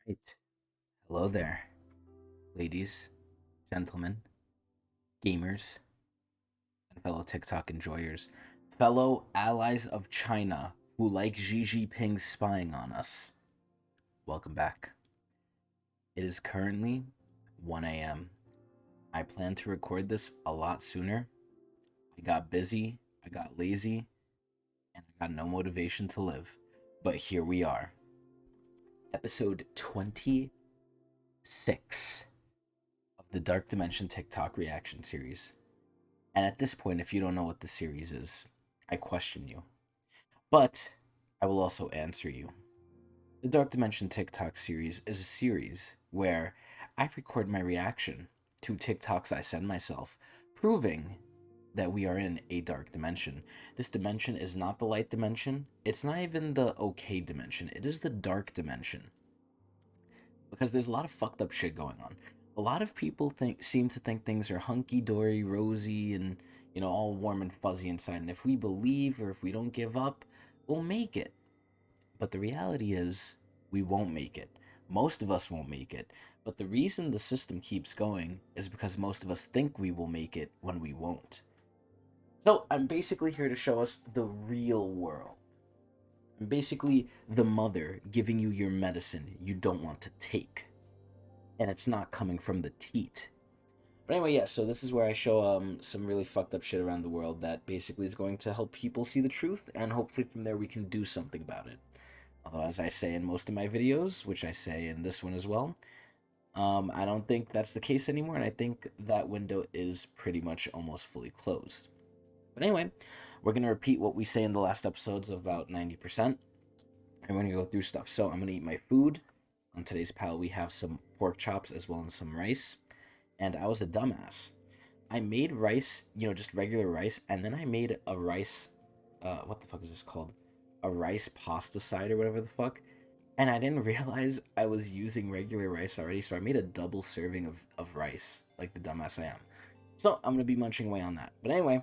Right. Hello there, ladies, gentlemen, gamers, and fellow TikTok enjoyers, fellow allies of China who like Xi Jinping spying on us. Welcome back. It is currently 1 a.m. I plan to record this a lot sooner. I got busy, I got lazy, and I got no motivation to live. But here we are. Episode 26 of the Dark Dimension TikTok reaction series. And at this point, if you don't know what the series is, I question you. But I will also answer you. The Dark Dimension TikTok series is a series where I record my reaction to TikToks I send myself, proving that we are in a dark dimension. This dimension is not the light dimension, it's not even the okay dimension, it is the dark dimension. Because there's a lot of fucked up shit going on. A lot of people seem to think things are hunky dory, rosy, and all warm and fuzzy inside. And if we believe or if we don't give up, we'll make it. But the reality is, we won't make it. Most of us won't make it. But the reason the system keeps going is because most of us think we will make it when we won't. So I'm basically here to show us the real world. I'm basically the mother giving you your medicine you don't want to take. And it's not coming from the teat. But anyway, yeah, so this is where I show some really fucked up shit around the world that basically is going to help people see the truth, and hopefully from there we can do something about it. Although, as I say in most of my videos, which I say in this one as well, I don't think that's the case anymore, and I think that window is pretty much almost fully closed. But anyway, we're going to repeat what we say in the last episodes of about 90%. I'm going to go through stuff. So I'm going to eat my food. On today's pile, we have some pork chops as well as some rice. And I was a dumbass. I made rice, just regular rice, and then I made a rice, what the fuck is this called? A rice pasta side or whatever the fuck. And I didn't realize I was using regular rice already, so I made a double serving of rice, like the dumbass I am. So I'm gonna be munching away on that. But anyway,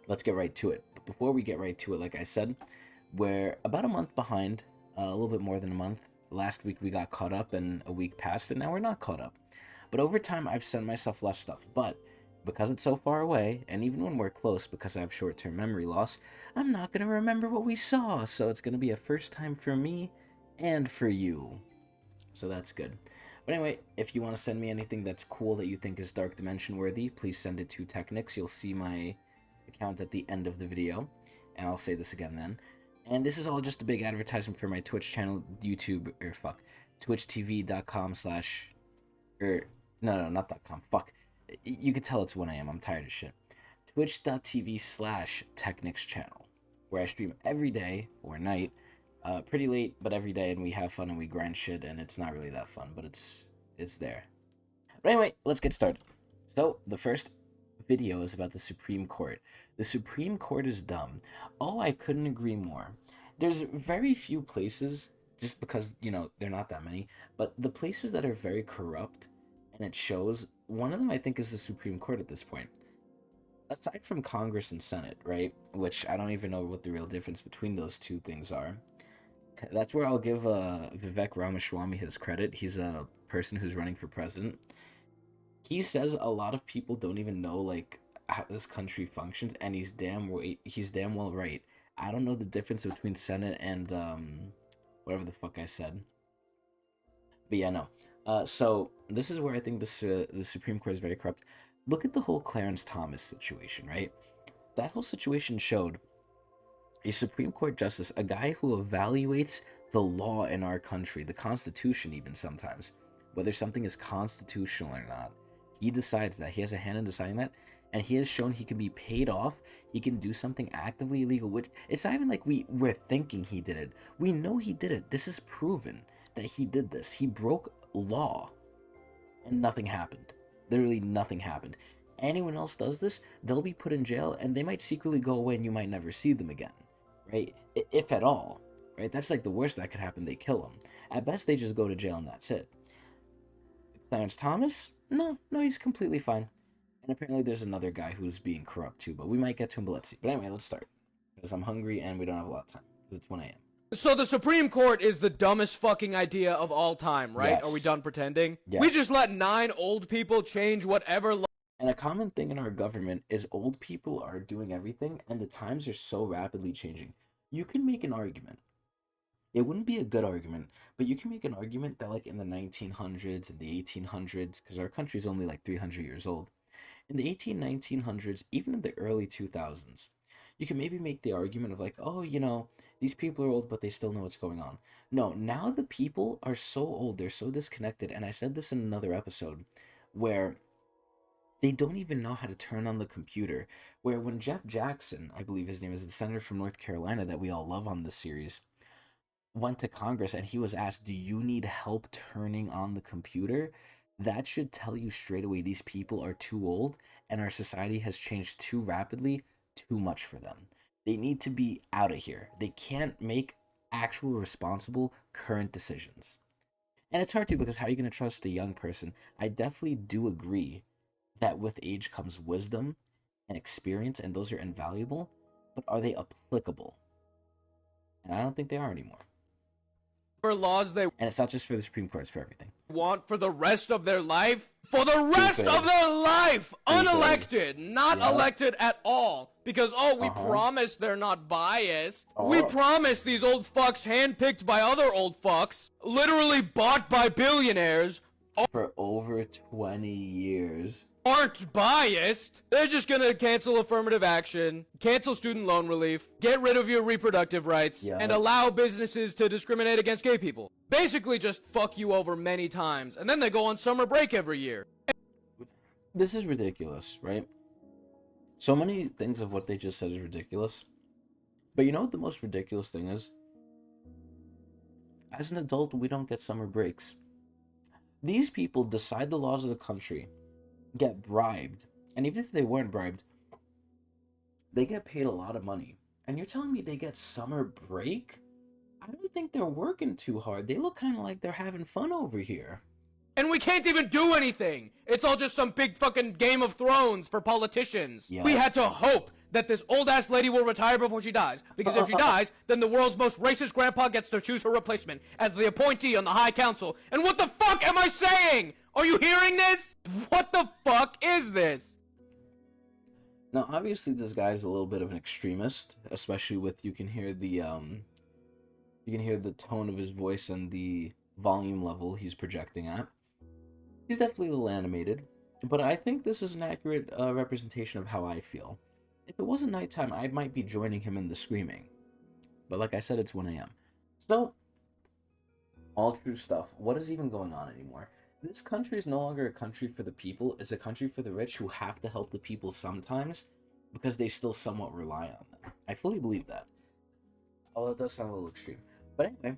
let's get right to it. But before we get right to it, like I said, we're about a month behind, a little bit more than a month. Last week we got caught up, and a week passed, and now we're not caught up. But over time, I've sent myself less stuff. But because it's so far away, and even when we're close, because I have short-term memory loss, I'm not going to remember what we saw. So it's going to be a first time for me and for you. So that's good. But anyway, if you want to send me anything that's cool that you think is Dark Dimension worthy, please send it to Tecnics. You'll see my account at the end of the video. And I'll say this again then. And this is all just a big advertisement for my Twitch channel, YouTube, or fuck, twitchtv.com slash, no, not .com, fuck. You could tell it's 1 a.m., I'm tired of shit. Twitch.tv slash Technics channel, where I stream every day, or night, pretty late, but every day, and we have fun and we grind shit, and it's not really that fun, but it's there. But anyway, let's get started. So, the first video is about the Supreme Court. The Supreme Court is dumb. Oh, I couldn't agree more. There's very few places, just because, they're not that many, but the places that are very corrupt, and it shows, one of them I think is the Supreme Court at this point. Aside from Congress and Senate, right? Which I don't even know what the real difference between those two things are. That's where I'll give Vivek Ramaswamy his credit. He's a person who's running for president. He says a lot of people don't even know like how this country functions, and he's damn well right. I don't know the difference between Senate and whatever the fuck I said, but yeah, no. So this is where I think the Supreme Court is very corrupt. Look at the whole Clarence Thomas situation, right? That whole situation showed a Supreme Court justice, a guy who evaluates the law in our country, the Constitution, even sometimes, whether something is constitutional or not. He decides that. He has a hand in deciding that, and he has shown he can be paid off. He can do something actively illegal, which it's not even like we're thinking he did it. We know he did it. This is proven that he did this. He broke law, and nothing happened. Literally nothing happened. Anyone else does this, they'll be put in jail, and they might secretly go away, and you might never see them again, right? If at all, right? That's like the worst that could happen. They kill him. At best, they just go to jail, and that's it. Clarence Thomas? No, he's completely fine. And apparently there's another guy who's being corrupt too, but we might get to him, but let's see. But anyway, let's start. Because I'm hungry and we don't have a lot of time. Because it's 1 a.m. So the Supreme Court is the dumbest fucking idea of all time, right? Yes. Are we done pretending? Yes. We just let 9 old people change whatever And a common thing in our government is old people are doing everything, and the times are so rapidly changing. You can make an argument. It wouldn't be a good argument, but you can make an argument that, like, in the 1900s and the 1800s, because our country's only like 300 years old, in the 1900s, even in the early 2000s, you can maybe make the argument of, like, oh, these people are old, but they still know what's going on. No, now the people are so old, they're so disconnected, and I said this in another episode, where they don't even know how to turn on the computer. Where when Jeff Jackson, I believe his name is, the senator from North Carolina that we all love on this series, went to Congress and he was asked, do you need help turning on the computer? That should tell you straight away these people are too old and our society has changed too rapidly, too much for them. They need to be out of here. They can't make actual responsible current decisions. And it's hard to, because how are you going to trust a young person? I definitely do agree that with age comes wisdom and experience, and those are invaluable, but are they applicable? And I don't think they are anymore. laws they And it's not just for the Supreme Court, it's for everything. want for the rest of their life. For the rest of their life! Unelected! Not elected at all. Because, we promise they're not biased. We promise these old fucks handpicked by other old fucks, literally bought by billionaires, for over 20 years. Aren't biased. They're just gonna cancel affirmative action, cancel student loan relief, get rid of your reproductive rights, and allow businesses to discriminate against gay people. Basically just fuck you over many times, and then they go on summer break every year. This is ridiculous, right? So many things of what they just said is ridiculous. But you know what the most ridiculous thing is? As an adult, we don't get summer breaks. These people decide the laws of the country, get bribed, and even if they weren't bribed, they get paid a lot of money. And you're telling me they get summer break? I don't think they're working too hard. They look kind of like they're having fun over here. And we can't even do anything. It's all just some big fucking Game of Thrones for politicians. We had to hope that this old-ass lady will retire before she dies. Because if she dies, then the world's most racist grandpa gets to choose her replacement as the appointee on the High Council. And what the fuck am I saying? Are you hearing this? What the fuck is this? Now, obviously, this guy's a little bit of an extremist, especially with, you can hear the tone of his voice and the volume level he's projecting at. He's definitely a little animated, but I think this is an accurate representation of how I feel. If it wasn't nighttime, I might be joining him in the screaming. But like I said, it's 1 a.m. So, all true stuff. What is even going on anymore? This country is no longer a country for the people. It's a country for the rich who have to help the people sometimes because they still somewhat rely on them. I fully believe that. Although it does sound a little extreme. But anyway,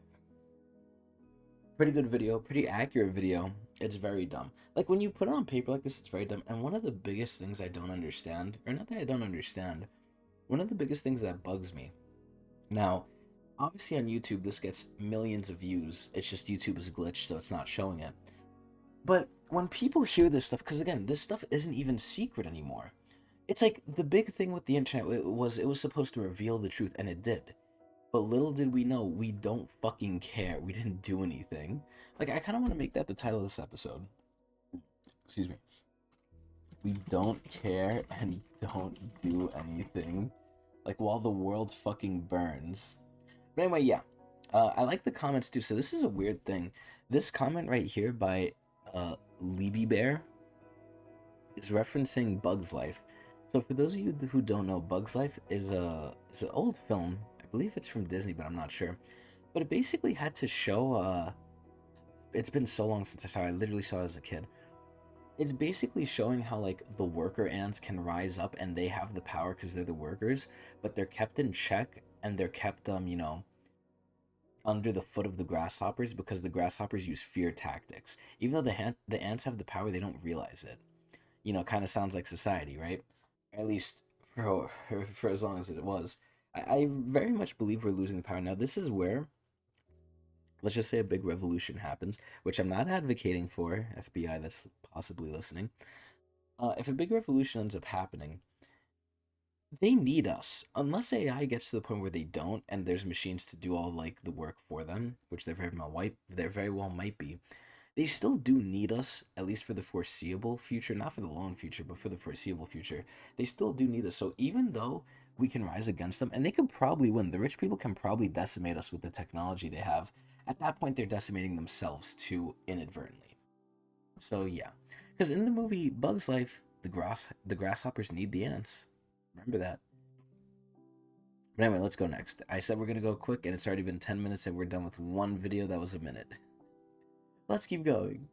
pretty good video, pretty accurate video. It's very dumb. Like, when you put it on paper like this, it's very dumb. And one of the biggest things I don't understand, or not that I don't understand, one of the biggest things that bugs me. Now, obviously on YouTube, this gets millions of views. It's just YouTube is glitched, so it's not showing it. But when people hear this stuff, because again, this stuff isn't even secret anymore. It's like the big thing with the internet, it was supposed to reveal the truth, and it did. But little did we know, we don't fucking care. We didn't do anything. Like, I kind of want to make that the title of this episode. Excuse me. We don't care and don't do anything. Like, while the world fucking burns. But anyway, yeah. I like the comments too. So this is a weird thing. This comment right here by Libby Bear is referencing Bug's Life. So for those of you who don't know, Bug's Life is an old film. I believe it's from Disney, but I'm not sure. But it basically had to show, it's been so long since I saw it. I literally saw it as a kid. It's basically showing how, like, the worker ants can rise up and they have the power because they're the workers, but they're kept in check and they're kept, under the foot of the grasshoppers because the grasshoppers use fear tactics. Even though the ants have the power, they don't realize it. It kind of sounds like society, right? At least for as long as it was. I very much believe we're losing the power. Now, this is where, let's just say, a big revolution happens, which I'm not advocating for, FBI that's possibly listening. If a big revolution ends up happening, They need us. Unless AI gets to the point where they don't, and there's machines to do all like the work for them, which there very well might be. They still do need us, at least for the foreseeable future, not for the long future, but for the foreseeable future. They still do need us. So even though we can rise against them, and they could probably win, the rich people can probably decimate us with the technology they have. At that point, they're decimating themselves too inadvertently. So yeah, because in the movie Bug's Life, the grasshoppers need the ants. Remember that. But anyway, let's go next. I said we're gonna go quick, and it's already been 10 minutes, and we're done with one video that was a minute. Let's keep going.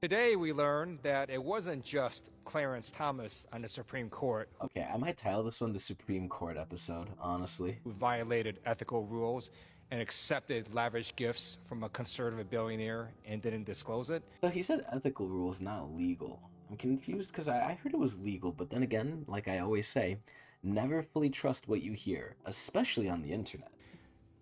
Today we learned that it wasn't just Clarence Thomas on the Supreme Court Okay, I might title this one the Supreme Court episode, honestly. who violated ethical rules and accepted lavish gifts from a conservative billionaire and didn't disclose it. So he said ethical rules, not legal. I'm confused because I heard it was legal, but then again, like I always say, never fully trust what you hear, especially on the internet.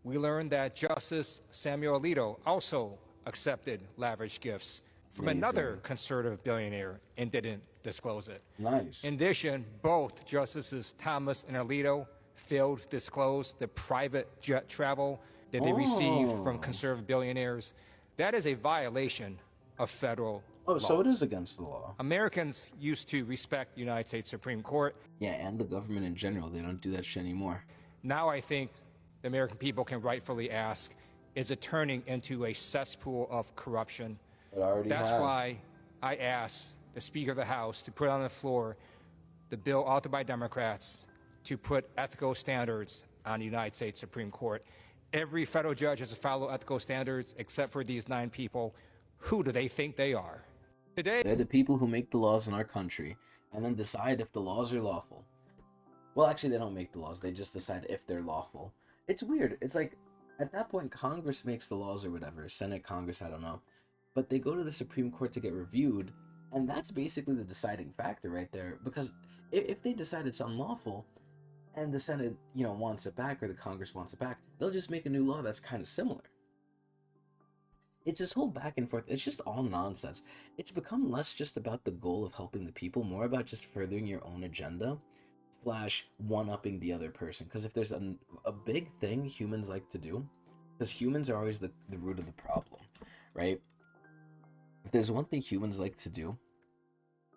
We learned that Justice Samuel Alito also accepted lavish gifts from another conservative billionaire and didn't disclose it. Nice. In addition, both Justices Thomas and Alito failed to disclose the private jet travel that they received from conservative billionaires. That is a violation of federal law. So it is against the law. Americans used to respect the United States Supreme Court. Yeah, and the government in general. They don't do that shit anymore. Now I think the American people can rightfully ask, is it turning into a cesspool of corruption? It already That's has. why I asked the Speaker of the House to put on the floor the bill authored by Democrats to put ethical standards on the United States Supreme Court. Every federal judge has to follow ethical standards except for these 9 people. Who do they think they are? Today, They're the people who make the laws in our country and then decide if the laws are lawful. Well, actually, they don't make the laws. They just decide if they're lawful. It's weird. It's like, at that point, Congress makes the laws or whatever. Senate, Congress, I don't know. But they go to the Supreme Court to get reviewed, and that's basically the deciding factor right there. Because if they decide it's unlawful, and the Senate, wants it back, or the Congress wants it back, they'll just make a new law that's kind of similar. It's this whole back and forth. It's just all nonsense. It's become less just about the goal of helping the people, more about just furthering your own agenda / one-upping the other person. Because if there's a big thing humans like to do, because humans are always the root of the problem, right? If there's one thing humans like to do,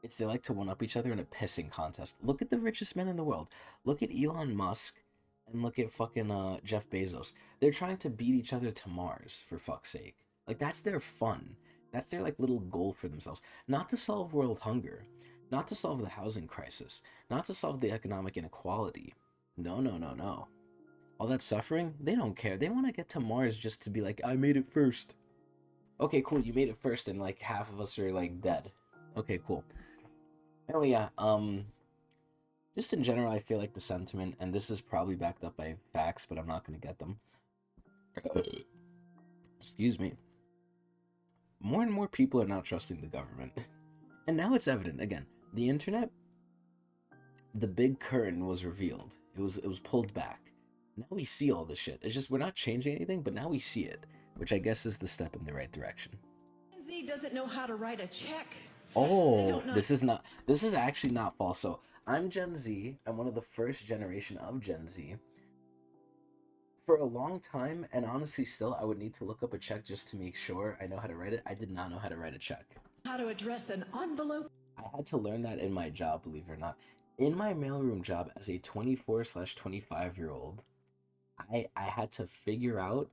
it's they like to one-up each other in a pissing contest. Look at the richest men in the world. Look at Elon Musk and look at fucking Jeff Bezos. They're trying to beat each other to Mars, for fuck's sake. Like, that's their fun. That's their, little goal for themselves. Not to solve world hunger. Not to solve the housing crisis. Not to solve the economic inequality. No, no, no, no. All that suffering, they don't care. They want to get to Mars just to be like, I made it first. Okay, cool, you made it first and, half of us are, dead. Okay, cool. Oh, yeah, just in general, I feel like the sentiment, and this is probably backed up by facts, but I'm not going to get them. Excuse me. More and more people are not trusting the government. And now it's evident. Again, the internet, the big curtain was revealed. It was pulled back. Now we see all this shit. It's just we're not changing anything, but now we see it, which I guess is the step in the right direction. Gen Z doesn't know how to write a check. Oh, this is actually not false. So I'm Gen Z. I'm one of the first generation of Gen Z. For a long time, and honestly still, I would need to look up a check just to make sure I know how to write it. I did not know how to write a check. How to address an envelope. I had to learn that in my job, believe it or not. In my mailroom job as a 24/25-year-old, I had to figure out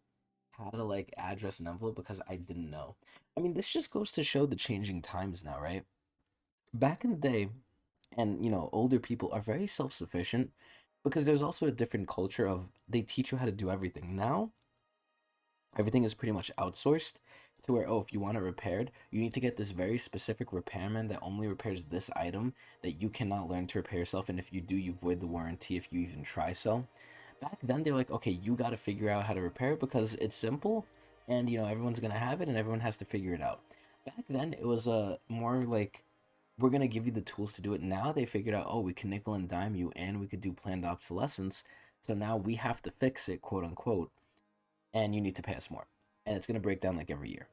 how to address an envelope because I didn't know. I mean, this just goes to show the changing times now, right? Back in the day, and older people are very self-sufficient because there's also a different culture of they teach you how to do everything. Now, everything is pretty much outsourced to where, if you want it repaired, you need to get this very specific repairman that only repairs this item that you cannot learn to repair yourself, and if you do, you void the warranty if you even try so. Back then, they're like, okay, you got to figure out how to repair it because it's simple, and, everyone's going to have it, and everyone has to figure it out. Back then, it was more like, we're going to give you the tools to do it. Now they figured out, we can nickel and dime you, and we could do planned obsolescence, so now we have to fix it, quote unquote, and you need to pay us more. And it's going to break down every year,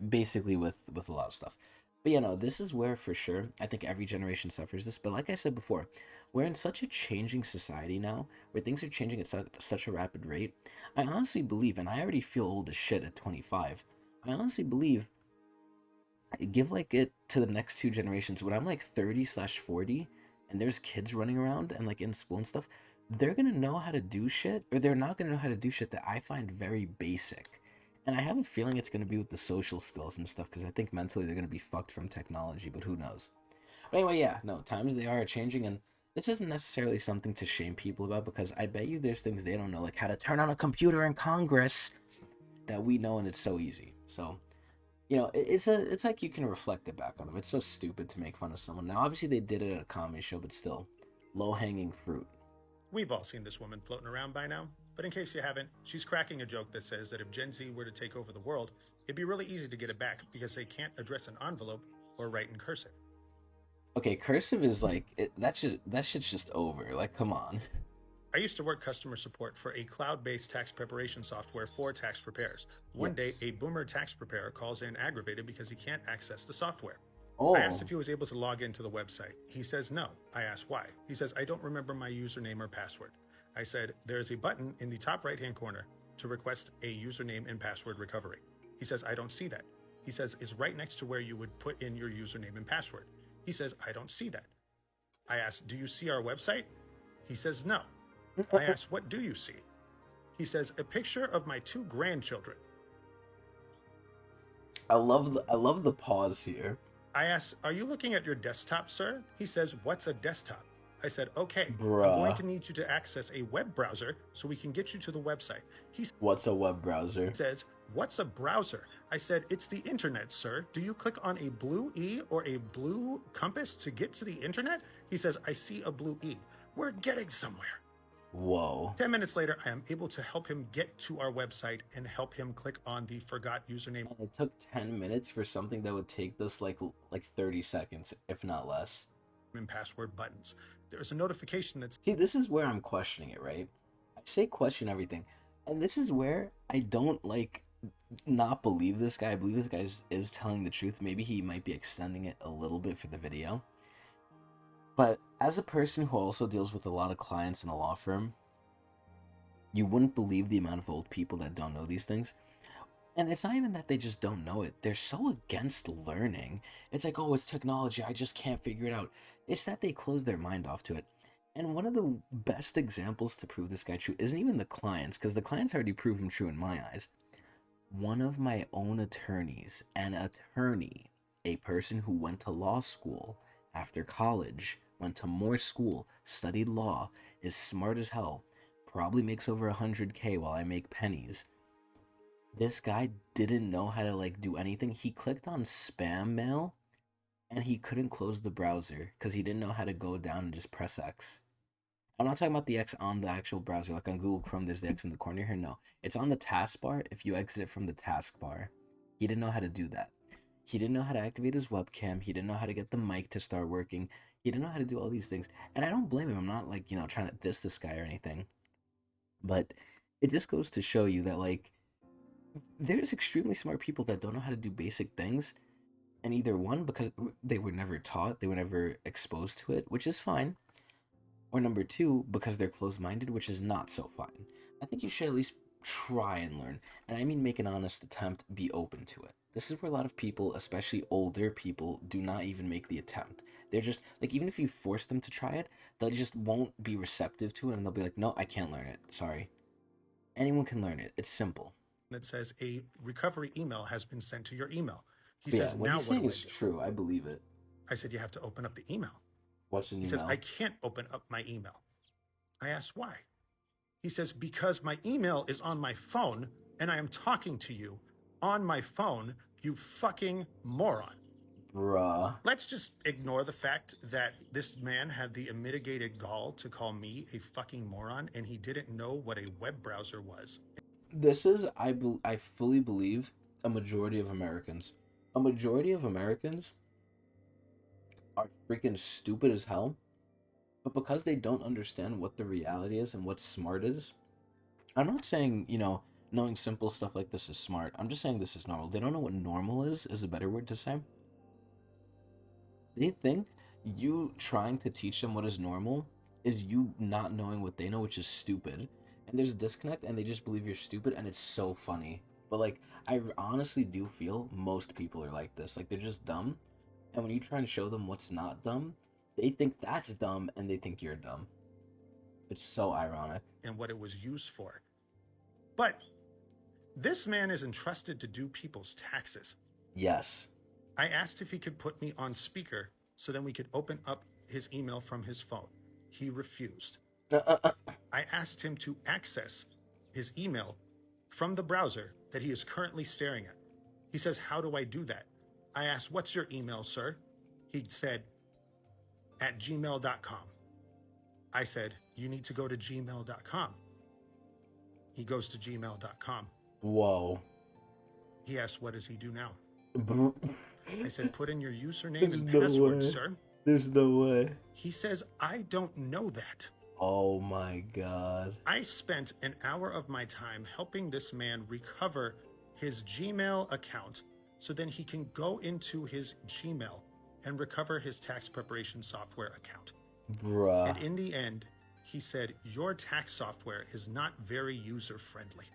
basically with a lot of stuff. But you know, this is where for sure I think every generation suffers this. But like I said before, we're in such a changing society now where things are changing at such a rapid rate. I honestly believe, and I already feel old as shit at 25. I honestly believe, give like it to the next two generations when I'm like 30/40 and there's kids running around and like in school and stuff, they're gonna know how to do shit, or they're not gonna know how to do shit that I find very basic. And I have a feeling it's gonna be with the social skills and stuff because I think mentally they're gonna be fucked from technology, but who knows. But anyway, yeah, no, times they are changing, and this isn't necessarily something to shame people about because I bet you there's things they don't know, like how to turn on a computer in Congress, that we know, and it's so easy. So you know, it's like you can reflect it back on them. It's so stupid to make fun of someone. Now, obviously, they did it at a comedy show, but still, low hanging fruit. We've all seen this woman floating around by now, but in case you haven't, she's cracking a joke that says that if Gen Z were to take over the world, it'd be really easy to get it back because they can't address an envelope or write in cursive. Okay, cursive is like that shit's just over. Like, come on. I used to work customer support for a cloud-based tax preparation software for tax preparers. One day, a boomer tax preparer calls in aggravated because he can't access the software. Oh, I asked if he was able to log into the website. He says no. I asked why. He says, I don't remember my username or password. I said, there's a button in the top right-hand corner to request a username and password recovery. He says, I don't see that. He says, it's right next to where you would put in your username and password. He says, I don't see that. I asked, do you see our website? He says, no. I asked, what do you see? He says, a picture of my 2 grandchildren. I love the pause here. I asked, are you looking at your desktop, sir? He says, what's a desktop? I said, okay, Bruh. I'm going to need you to access a web browser so we can get you to the website. He What's a web browser? says, what's a browser? I said, it's the internet, sir. Do you click on a blue E or a blue compass to get to the internet? He says, I see a blue E. We're getting somewhere. Whoa. 10 minutes later, I am able to help him get to our website and help him click on the forgot username. And it took 10 minutes for something that would take this like 30 seconds, if not less. And password buttons. There's a notification that's See, this is where I'm questioning it, right? I say question everything. And this is where I don't like not believe this guy. I believe this guy is telling the truth. Maybe he might be extending it a little bit for the video. But as a person who also deals with a lot of clients in a law firm, you wouldn't believe the amount of old people that don't know these things. And it's not even that they just don't know it. They're so against learning. It's like, oh, it's technology. I just can't figure it out. It's that they close their mind off to it. And one of the best examples to prove this guy true isn't even the clients, because the clients already prove him true in my eyes. One of my own attorneys, an attorney, a person who went to law school after college, went to more school, studied law, is smart as hell, probably makes over 100K while I make pennies. This guy didn't know how to like do anything. He clicked on spam mail and he couldn't close the browser because he didn't know how to go down and just press X. I'm not talking about the X on the actual browser, like on Google Chrome, there's the X in the corner here. No, it's on the taskbar if you exit it from the taskbar. He didn't know how to do that. He didn't know how to activate his webcam. He didn't know how to get the mic to start working. He didn't know how to do all these things. And I don't blame him. I'm not like, you know, trying to diss this guy or anything. But it just goes to show you that, like, there's extremely smart people that don't know how to do basic things. And either one, because they were never taught, they were never exposed to it, which is fine. Or number two, because they're closed-minded, which is not so fine. I think you should at least try and learn. And I mean make an honest attempt, be open to it. This is where a lot of people, especially older people, do not even make the attempt. They're just, like, even if you force them to try it, they just won't be receptive to it, and they'll be like, no, I can't learn it. Sorry. Anyone can learn it. It's simple. that says a recovery email has been sent to your email. He But says, yeah, what now he's what saying do I is do? true. I believe it. I said, you have to open up the email. What's an He email? says, I can't open up my email. I asked why. He says, because my email is on my phone and I am talking to you on my phone, you fucking moron. Bruh. Let's just ignore the fact that this man had the unmitigated gall to call me a fucking moron and he didn't know what a web browser was. This is, I fully believe, a majority of Americans. A majority of Americans are freaking stupid as hell, but because they don't understand what the reality is and what smart is, I'm not saying, you know, knowing simple stuff like this is smart. I'm just saying this is normal. They don't know what normal is a better word to say. They think you trying to teach them what is normal is you not knowing what they know, which is stupid. And there's a disconnect, and they just believe you're stupid, and it's so funny. But like, I honestly do feel most people are like this. Like, they're just dumb, and when you try and show them what's not dumb, they think that's dumb, and they think you're dumb. It's so ironic. And what it was used for. But this man is entrusted to do people's taxes. Yes. I asked if he could put me on speaker so then we could open up his email from his phone. He refused. I asked him to access his email from the browser that he is currently staring at. He says, how do I do that? I asked, what's your email, sir? He said, at gmail.com. I said, you need to go to gmail.com. He goes to gmail.com. Whoa. He asked, what does he do now? Bro. I said, put in your username and password, sir. There's no way. He says, I don't know that. Oh my god. I spent an hour of my time helping this man recover his Gmail account so then he can go into his Gmail and recover his tax preparation software account. Bruh. And in the end, he said, your tax software is not very user-friendly.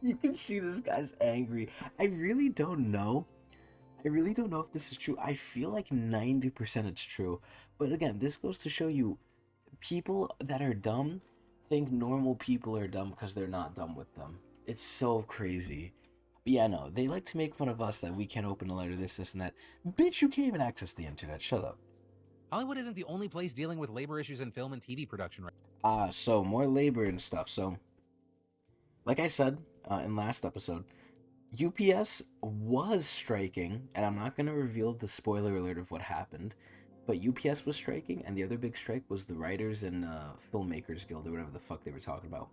You can see this guy's angry. I really don't know. I really don't know if this is true. I feel like 90% it's true. But again, this goes to show you, people that are dumb think normal people are dumb because they're not dumb with them. It's so crazy. But yeah, no, they like to make fun of us that we can't open a letter, this, and that. Bitch, you can't even access the internet. Shut up. Hollywood isn't the only place dealing with labor issues in film and TV production right So more labor and stuff. So, like I said in last episode, UPS was striking, and I'm not going to reveal the spoiler alert of what happened, but UPS was striking, and the other big strike was the Writers and Filmmakers Guild, or whatever the fuck they were talking about.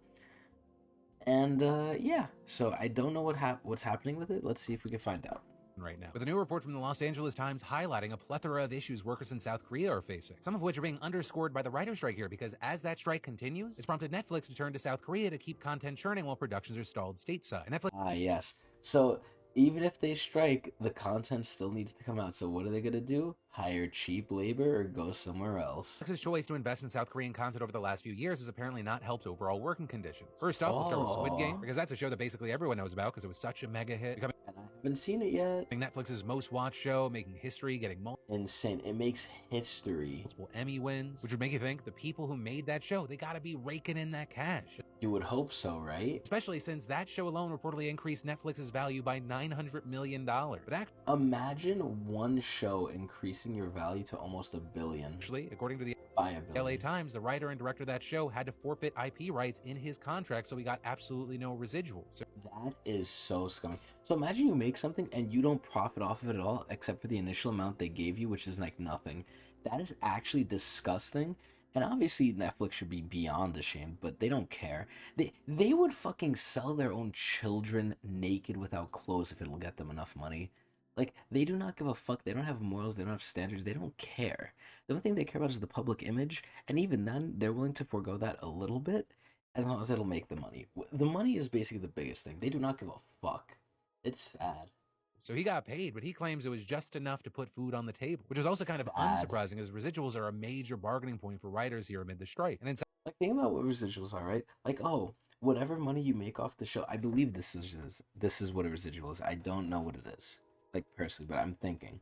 And yeah, so I don't know what's happening with it. Let's see if we can find out. now. With a new report from the Los Angeles Times highlighting a plethora of issues workers in South Korea are facing, some of which are being underscored by the writer's strike here, because as that strike continues, it's prompted Netflix to turn to South Korea to keep content churning while productions are stalled stateside. Netflix Yes. So even if they strike, the content still needs to come out. So what are they going to do? Hire cheap labor or go somewhere else? Netflix's choice to invest in South Korean content over the last few years has apparently not helped overall working conditions. First off, we'll start with Squid Game, because that's a show that basically everyone knows about because it was such a mega hit, becoming And I haven't seen it yet. Netflix's most watched show, making history, getting Insane. It makes history. multiple Emmy wins, which would make you think the people who made that show, they gotta be raking in that cash. You would hope so, right? Especially since that show alone reportedly increased Netflix's value by $900 million. But Imagine one show increasing your value to almost $1 billion. actually, according to the By $1 billion. LA Times, the writer and director of that show had to forfeit IP rights in his contract, so he got absolutely no residuals. So That is so scummy. So imagine you make something and you don't profit off of it at all, except for the initial amount they gave you, which is like nothing. That is actually disgusting. And obviously Netflix should be beyond ashamed, but they don't care. They would fucking sell their own children naked without clothes if it'll get them enough money. Like, they do not give a fuck. They don't have morals. They don't have standards. They don't care. The only thing they care about is the public image. And even then, they're willing to forego that a little bit as long as it'll make the money. The money is basically the biggest thing. They do not give a fuck. It's sad. So he got paid, but he claims it was just enough to put food on the table, which is also kind of Sad. unsurprising, as residuals are a major bargaining point for writers here amid the strike. And in Like, think about what residuals are, right? Like, oh, whatever money you make off the show, I believe this is what a residual is. I don't know what it is, like, personally, but I'm thinking.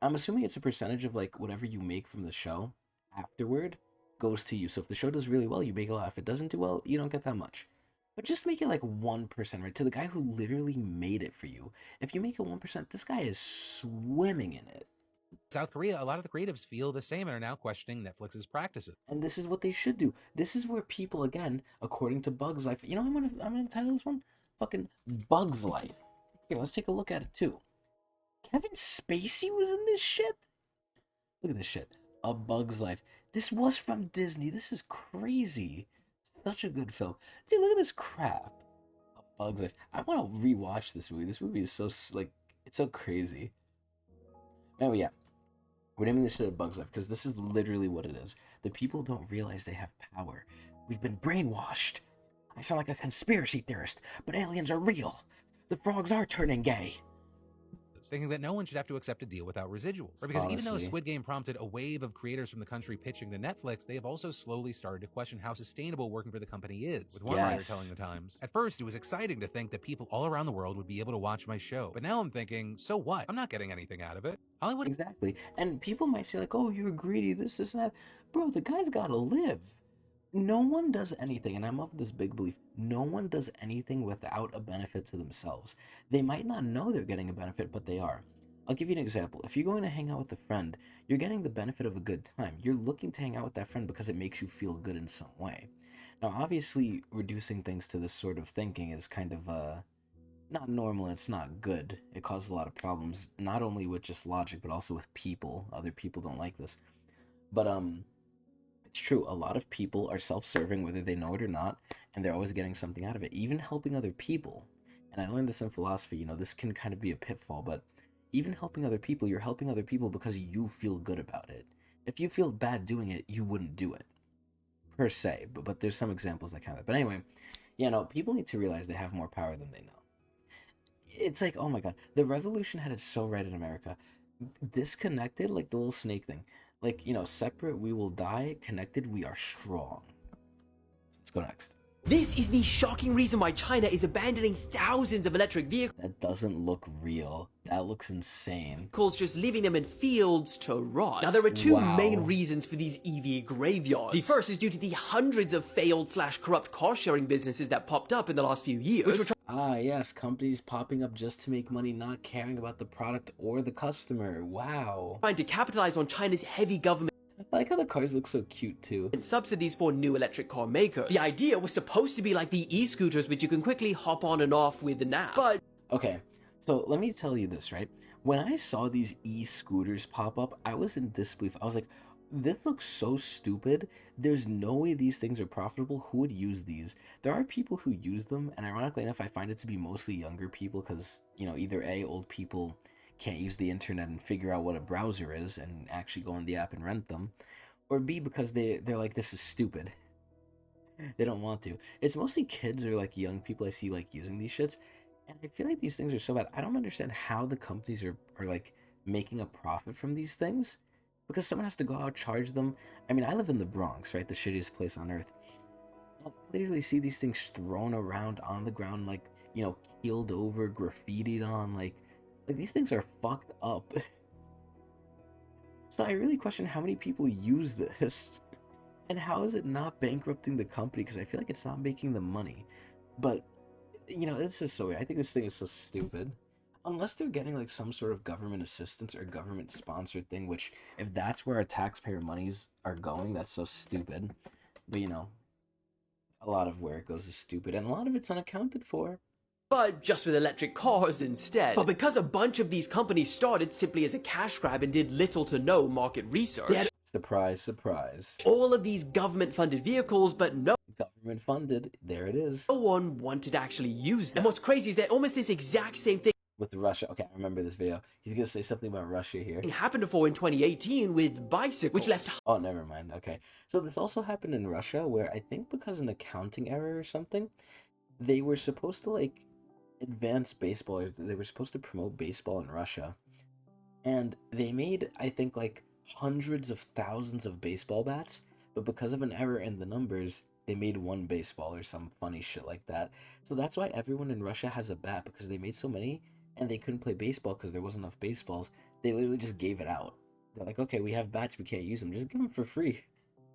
I'm assuming it's a percentage of, like, whatever you make from the show afterward goes to you. So if the show does really well, you make a lot. If it doesn't do well, you don't get that much. But just make it like 1%, right? To the guy who literally made it for you. If you make it 1%, this guy is swimming in it. South Korea, a lot of the creatives feel the same and are now questioning Netflix's practices. And this is what they should do. This is where people, again, according to Bugs Life, you know, I'm gonna title this one fucking Bugs Life. Here, let's take a look at it too. Kevin Spacey was in this shit. Look at this shit. A Bug's Life. This was from Disney. This is crazy. Such a good film. Dude, look at this crap. A Bug's Life. I want to rewatch this movie. This movie is so, like, it's so crazy. Oh, yeah. We're naming this shit a Bug's Life because this is literally what it is. The people don't realize they have power. We've been brainwashed. I sound like a conspiracy theorist, but aliens are real. The frogs are turning gay. businesses, thinking that no one should have to accept a deal without residuals. Or because even though Honestly. Squid Game prompted a wave of creators from the country pitching to Netflix, they have also slowly started to question how sustainable working for the company is, with one writer telling The Times, "At first, it was exciting to think that people all around the world would be able to watch my show, but now I'm thinking, so what? I'm not getting anything out of it." Hollywood Exactly. And people might say like, oh, you're greedy, this, and that. Bro, the guy's gotta live. No one does anything, and I'm of this big belief, no one does anything without a benefit to themselves. They might not know they're getting a benefit, but they are. I'll give you an example. If you're going to hang out with a friend, you're getting the benefit of a good time. You're looking to hang out with that friend because it makes you feel good in some way. Now, obviously, reducing things to this sort of thinking is kind of not normal, and it's not good. It causes a lot of problems, not only with just logic, but also with people. Other people don't like this. But it's true, a lot of people are self-serving whether they know it or not, and they're always getting something out of it, even helping other people. And I learned this in philosophy, this can kind of be a pitfall, but even helping other people, you're helping other people because you feel good about it. If you feel bad doing it, you wouldn't do it, per se, but there's some examples that kind of. But anyway, people need to realize they have more power than they know. It's like, oh my god, the revolution had it so right in America. Disconnected, like the little snake thing. Like, separate we will die, connected we are strong. Let's go next. This is the shocking reason why China is abandoning thousands of electric vehicles. That doesn't look real. That looks insane. Just leaving them in fields to rot. Now, there are two main reasons for these EV graveyards. The first is due to the hundreds of failed/corrupt car-sharing businesses that popped up in the last few years. Yes, companies popping up just to make money, not caring about the product or the customer. Wow. Trying to capitalize on China's heavy government. I like how the cars look so cute too. And subsidies for new electric car makers. The idea was supposed to be like the e-scooters, which you can quickly hop on and off with an app. But okay, so let me tell you this, right? When I saw these e-scooters pop up, I was in disbelief. I was like, this looks so stupid. There's no way these things are profitable. Who would use these? There are people who use them, and ironically enough, I find it to be mostly younger people because, either A, old people can't use the internet and figure out what a browser is and actually go on the app and rent them, or B, because they're like, this is stupid. They don't want to. It's mostly kids or like young people I see like using these shits, and I feel like these things are so bad. I don't understand how the companies are like making a profit from these things, because someone has to go out, charge them. I mean, I live in the Bronx, right? The shittiest place on earth. I literally see these things thrown around on the ground, like, keeled over, graffitied on, like these things are fucked up. So I really question how many people use this, and how is it not bankrupting the company, because I feel like it's not making them money. But, this is so weird. I think this thing is so stupid. Unless they're getting like some sort of government assistance or government sponsored thing, which if that's where our taxpayer monies are going, that's so stupid. But a lot of where it goes is stupid, and a lot of it's unaccounted for. But just with electric cars instead. But because a bunch of these companies started simply as a cash grab and did little to no market research, they had Surprise, surprise. all of these government-funded vehicles, but no Government funded, there it is. one wanted to actually use them. And what's crazy is that almost this exact same thing With Russia. Okay, I remember this video. He's gonna say something about Russia here. happened before in 2018 with bicycles, which left Oh, never mind. Okay. So this also happened in Russia, where I think because of an accounting error or something, they were supposed to like advance baseballers. They were supposed to promote baseball in Russia. And they made, I think, like hundreds of thousands of baseball bats, but because of an error in the numbers, they made one baseball or some funny shit like that. So that's why everyone in Russia has a bat, because they made so many and they couldn't play baseball because there wasn't enough baseballs. They literally just gave it out. They're like, okay, we have bats, we can't use them. Just give them for free.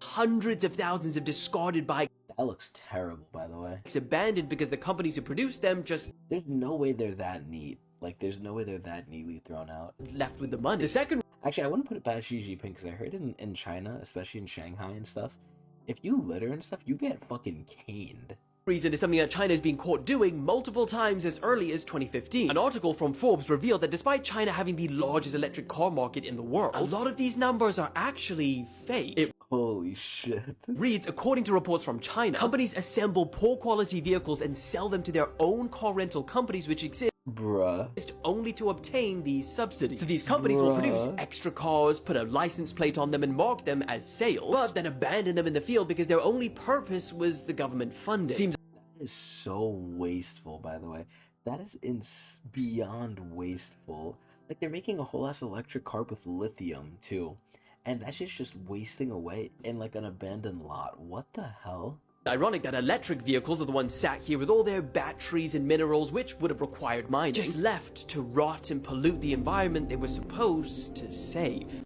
hundreds of thousands of discarded bikes That looks terrible, by the way. abandoned because the companies who produced them just There's no way they're that neat. Like, there's no way they're that neatly thrown out. left with the money. The second Actually, I wouldn't put it past Xi Jinping, because I heard in China, especially in Shanghai and stuff, if you litter and stuff, you get fucking caned. reason is something that China has been caught doing multiple times as early as 2015. An article from Forbes revealed that despite China having the largest electric car market in the world, a lot of these numbers are actually fake. It Holy shit. reads, according to reports from China, companies assemble poor quality vehicles and sell them to their own car rental companies, which exist Bruh. only to obtain these subsidies. So these companies will produce extra cars, put a license plate on them, and mark them as sales, but then abandon them in the field because their only purpose was the government funding. Seems That is so wasteful, by the way. That is beyond wasteful. Like, they're making a whole ass electric car with lithium too, and that shit's just wasting away in like an abandoned lot. What the hell? Ironic that electric vehicles are the ones sat here with all their batteries and minerals which would have required mining, just left to rot and pollute the environment they were supposed to save.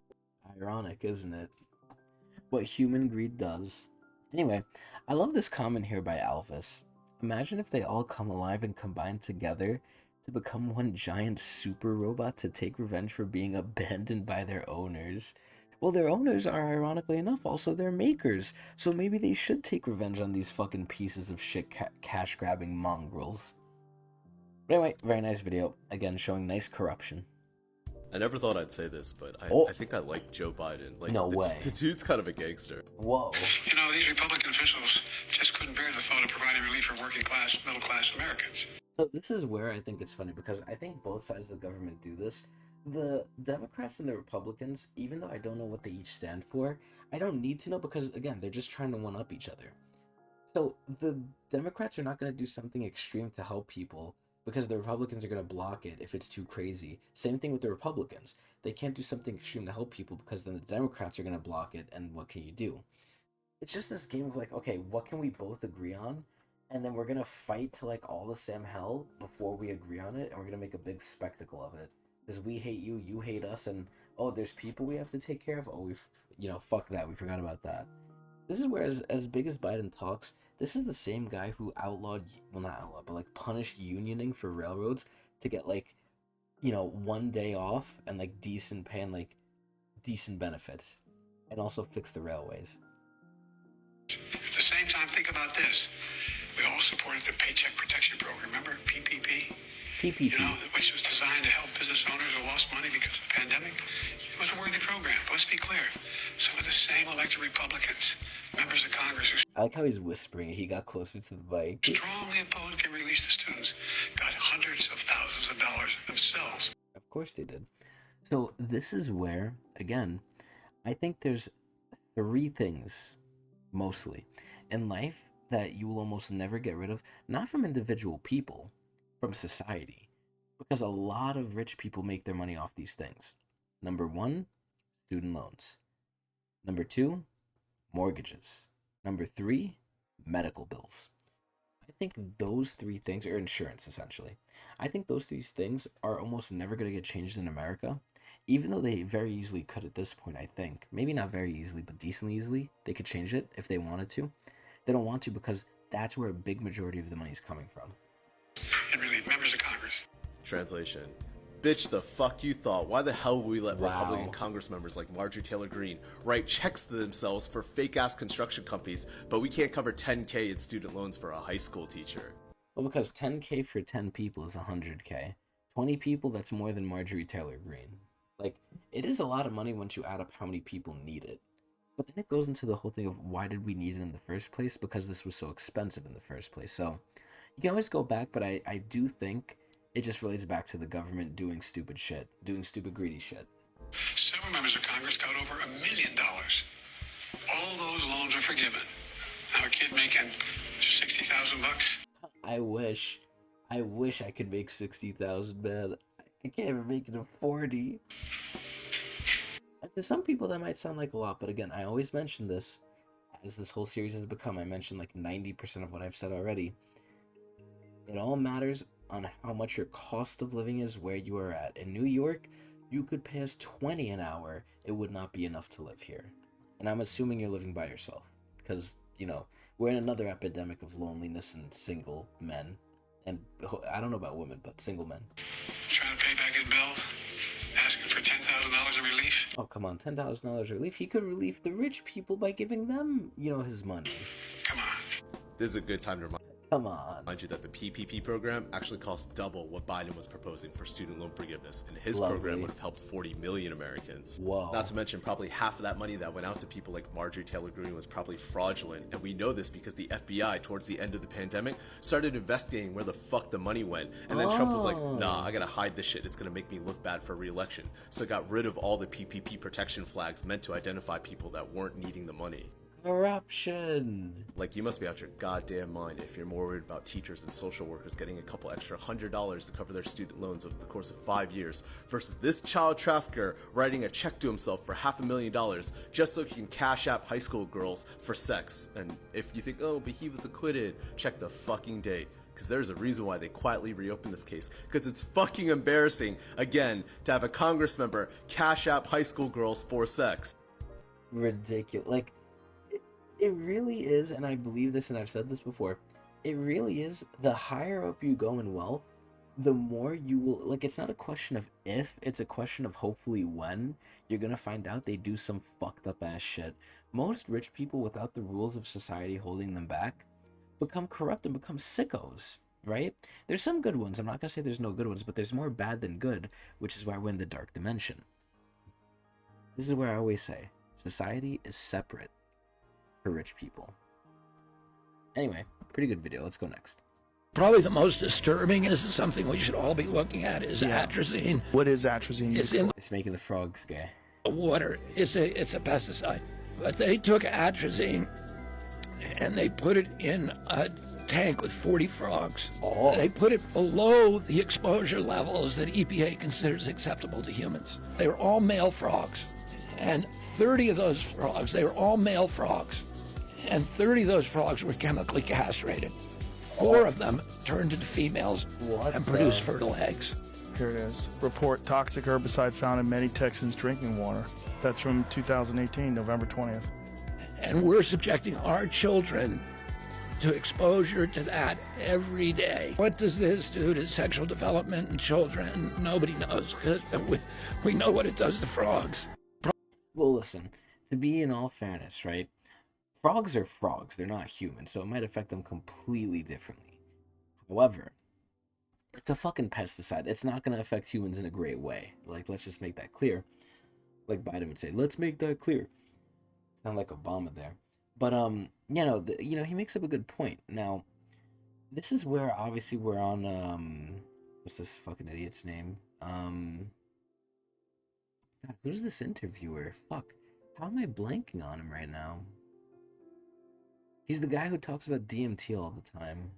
Ironic, isn't it? What human greed does. Anyway, I love this comment here by Alvis. Imagine if they all come alive and combine together to become one giant super robot to take revenge for being abandoned by their owners. Well, their owners are, ironically enough, also their makers, so maybe they should take revenge on these fucking pieces of shit cash-grabbing mongrels. But anyway, very nice video. Again, showing nice corruption. I never thought I'd say this, but I think I like Joe Biden. Like, no way. The dude's kind of a gangster. Whoa. You know, these Republican officials just couldn't bear the thought of providing relief for working class, middle class Americans. So this is where I think it's funny, because I think both sides of the government do this. The Democrats and the Republicans, even though I don't know what they each stand for, I don't need to know, because again, they're just trying to one-up each other. So the Democrats are not going to do something extreme to help people, because the Republicans are going to block it if it's too crazy. Same thing with the Republicans. They can't do something extreme to help people, because then the Democrats are going to block it, and what can you do? It's just this game of like, okay, what can we both agree on? And then we're going to fight to like all the Sam hell before we agree on it, and we're going to make a big spectacle of it. Because we hate you, you hate us, and oh, there's people we have to take care of. Oh, fuck that, we forgot about that. This is where, as big as Biden talks, this is the same guy who outlawed, well, not outlawed, but like punished unioning for railroads to get like, 1 day off and like decent pay and like decent benefits, and also fix the railways. At the same time, think about this. We all supported the Paycheck Protection Program, remember? PPP? PPP. Which was designed to help business owners who lost money because of the pandemic. It was a worthy program. But let's be clear. Some of the same elected Republicans, members of Congress who I like how he's whispering. He got closer to the mic. strongly opposed getting released to students got hundreds of thousands of dollars themselves. Of course they did. So this is where, again, I think there's 3 things, mostly, in life that you will almost never get rid of, not from individual people, from society, because a lot of rich people make their money off these things. Number 1, student loans. Number 2, mortgages. Number 3, medical bills. I think those 3 things, or insurance essentially, I think those 3 things are almost never going to get changed in America, even though they very easily could at this point. I think maybe not very easily, but decently easily they could change it if they wanted to. They don't want to, because that's where a big majority of the money is coming from. And relieve members of Congress. Translation. Bitch, the fuck you thought? Why the hell would we let Wow. Republican Congress members like Marjorie Taylor Greene write checks to themselves for fake-ass construction companies, but we can't cover $10K in student loans for a high school teacher? Well, because 10K for 10 people is 100K. 20 people, that's more than Marjorie Taylor Greene. Like, it is a lot of money once you add up how many people need it. But then it goes into the whole thing of why did we need it in the first place? Because this was so expensive in the first place. So you can always go back, but I do think it just relates back to the government doing stupid shit, doing stupid greedy shit. Several members of Congress got over $1 million. All those loans are forgiven. Now a kid making $60,000. I wish I could make 60,000, man. I can't even make it to 40. To some people that might sound like a lot, but again, I always mention this, as this whole series has become, I mentioned like 90% of what I've said already. It all matters on how much your cost of living is, where you are at. In New York, you could pay us $20 an hour. It would not be enough to live here. And I'm assuming you're living by yourself, because, we're in another epidemic of loneliness and single men. And I don't know about women, but single men. Trying to pay back his bills, asking for $10,000 in relief. Oh, come on, $10,000 relief. He could relieve the rich people by giving them, his money. Come on. This is a good time to remind Come on. you that the PPP program actually costs double what Biden was proposing for student loan forgiveness, and his Lovely. program would have helped 40 million Americans. Whoa. Not to mention, probably half of that money that went out to people like Marjorie Taylor Greene was probably fraudulent, and we know this because the FBI, towards the end of the pandemic, started investigating where the fuck the money went, and then Trump was like, nah, I gotta hide this shit, it's gonna make me look bad for re-election, so got rid of all the PPP protection flags meant to identify people that weren't needing the money. Corruption. Like, you must be out your goddamn mind if you're more worried about teachers and social workers getting a couple extra $100 to cover their student loans over the course of 5 years versus this child trafficker writing a check to himself for $500,000 just so he can cash out high school girls for sex. And if you think, oh, but he was acquitted, check the fucking date. Because there's a reason why they quietly reopened this case. Because it's fucking embarrassing, again, to have a Congress member cash out high school girls for sex. Ridiculous. Like, it really is, and I believe this, and I've said this before, it really is, the higher up you go in wealth, the more you will, like, it's not a question of if, it's a question of hopefully when you're gonna find out they do some fucked up ass shit. Most rich people, without the rules of society holding them back, become corrupt and become sickos, right? There's some good ones, I'm not gonna say there's no good ones, but there's more bad than good, which is why we're in the dark dimension. This is where I always say, society is separate for rich people. Anyway, pretty good video. Let's go next. Probably the most disturbing is something we should all be looking at is atrazine. What is atrazine? It's making the frogs gay. Water. It's a pesticide. But they took atrazine and they put it in a tank with 40 frogs. Oh. They put it below the exposure levels that EPA considers acceptable to humans. They were all male frogs. And 30 of those frogs, they were all male frogs. And 30 of those frogs were chemically castrated. 4 of them turned into females and produced fertile eggs. Here it is. Report toxic herbicide found in many Texans' drinking water. That's from 2018, November 20th. And we're subjecting our children to exposure to that every day. What does this do to sexual development in children? Nobody knows, because we know what it does to frogs. Well, listen, to be in all fairness, right? Frogs are frogs. They're not human, so it might affect them completely differently. However, it's a fucking pesticide. It's not going to affect humans in a great way. Like, let's just make that clear. Like Biden would say, let's make that clear. Sound like Obama there. But, he makes up a good point. Now, this is where, obviously, we're on, what's this fucking idiot's name? God, who's this interviewer? Fuck. How am I blanking on him right now? He's the guy who talks about DMT all the time.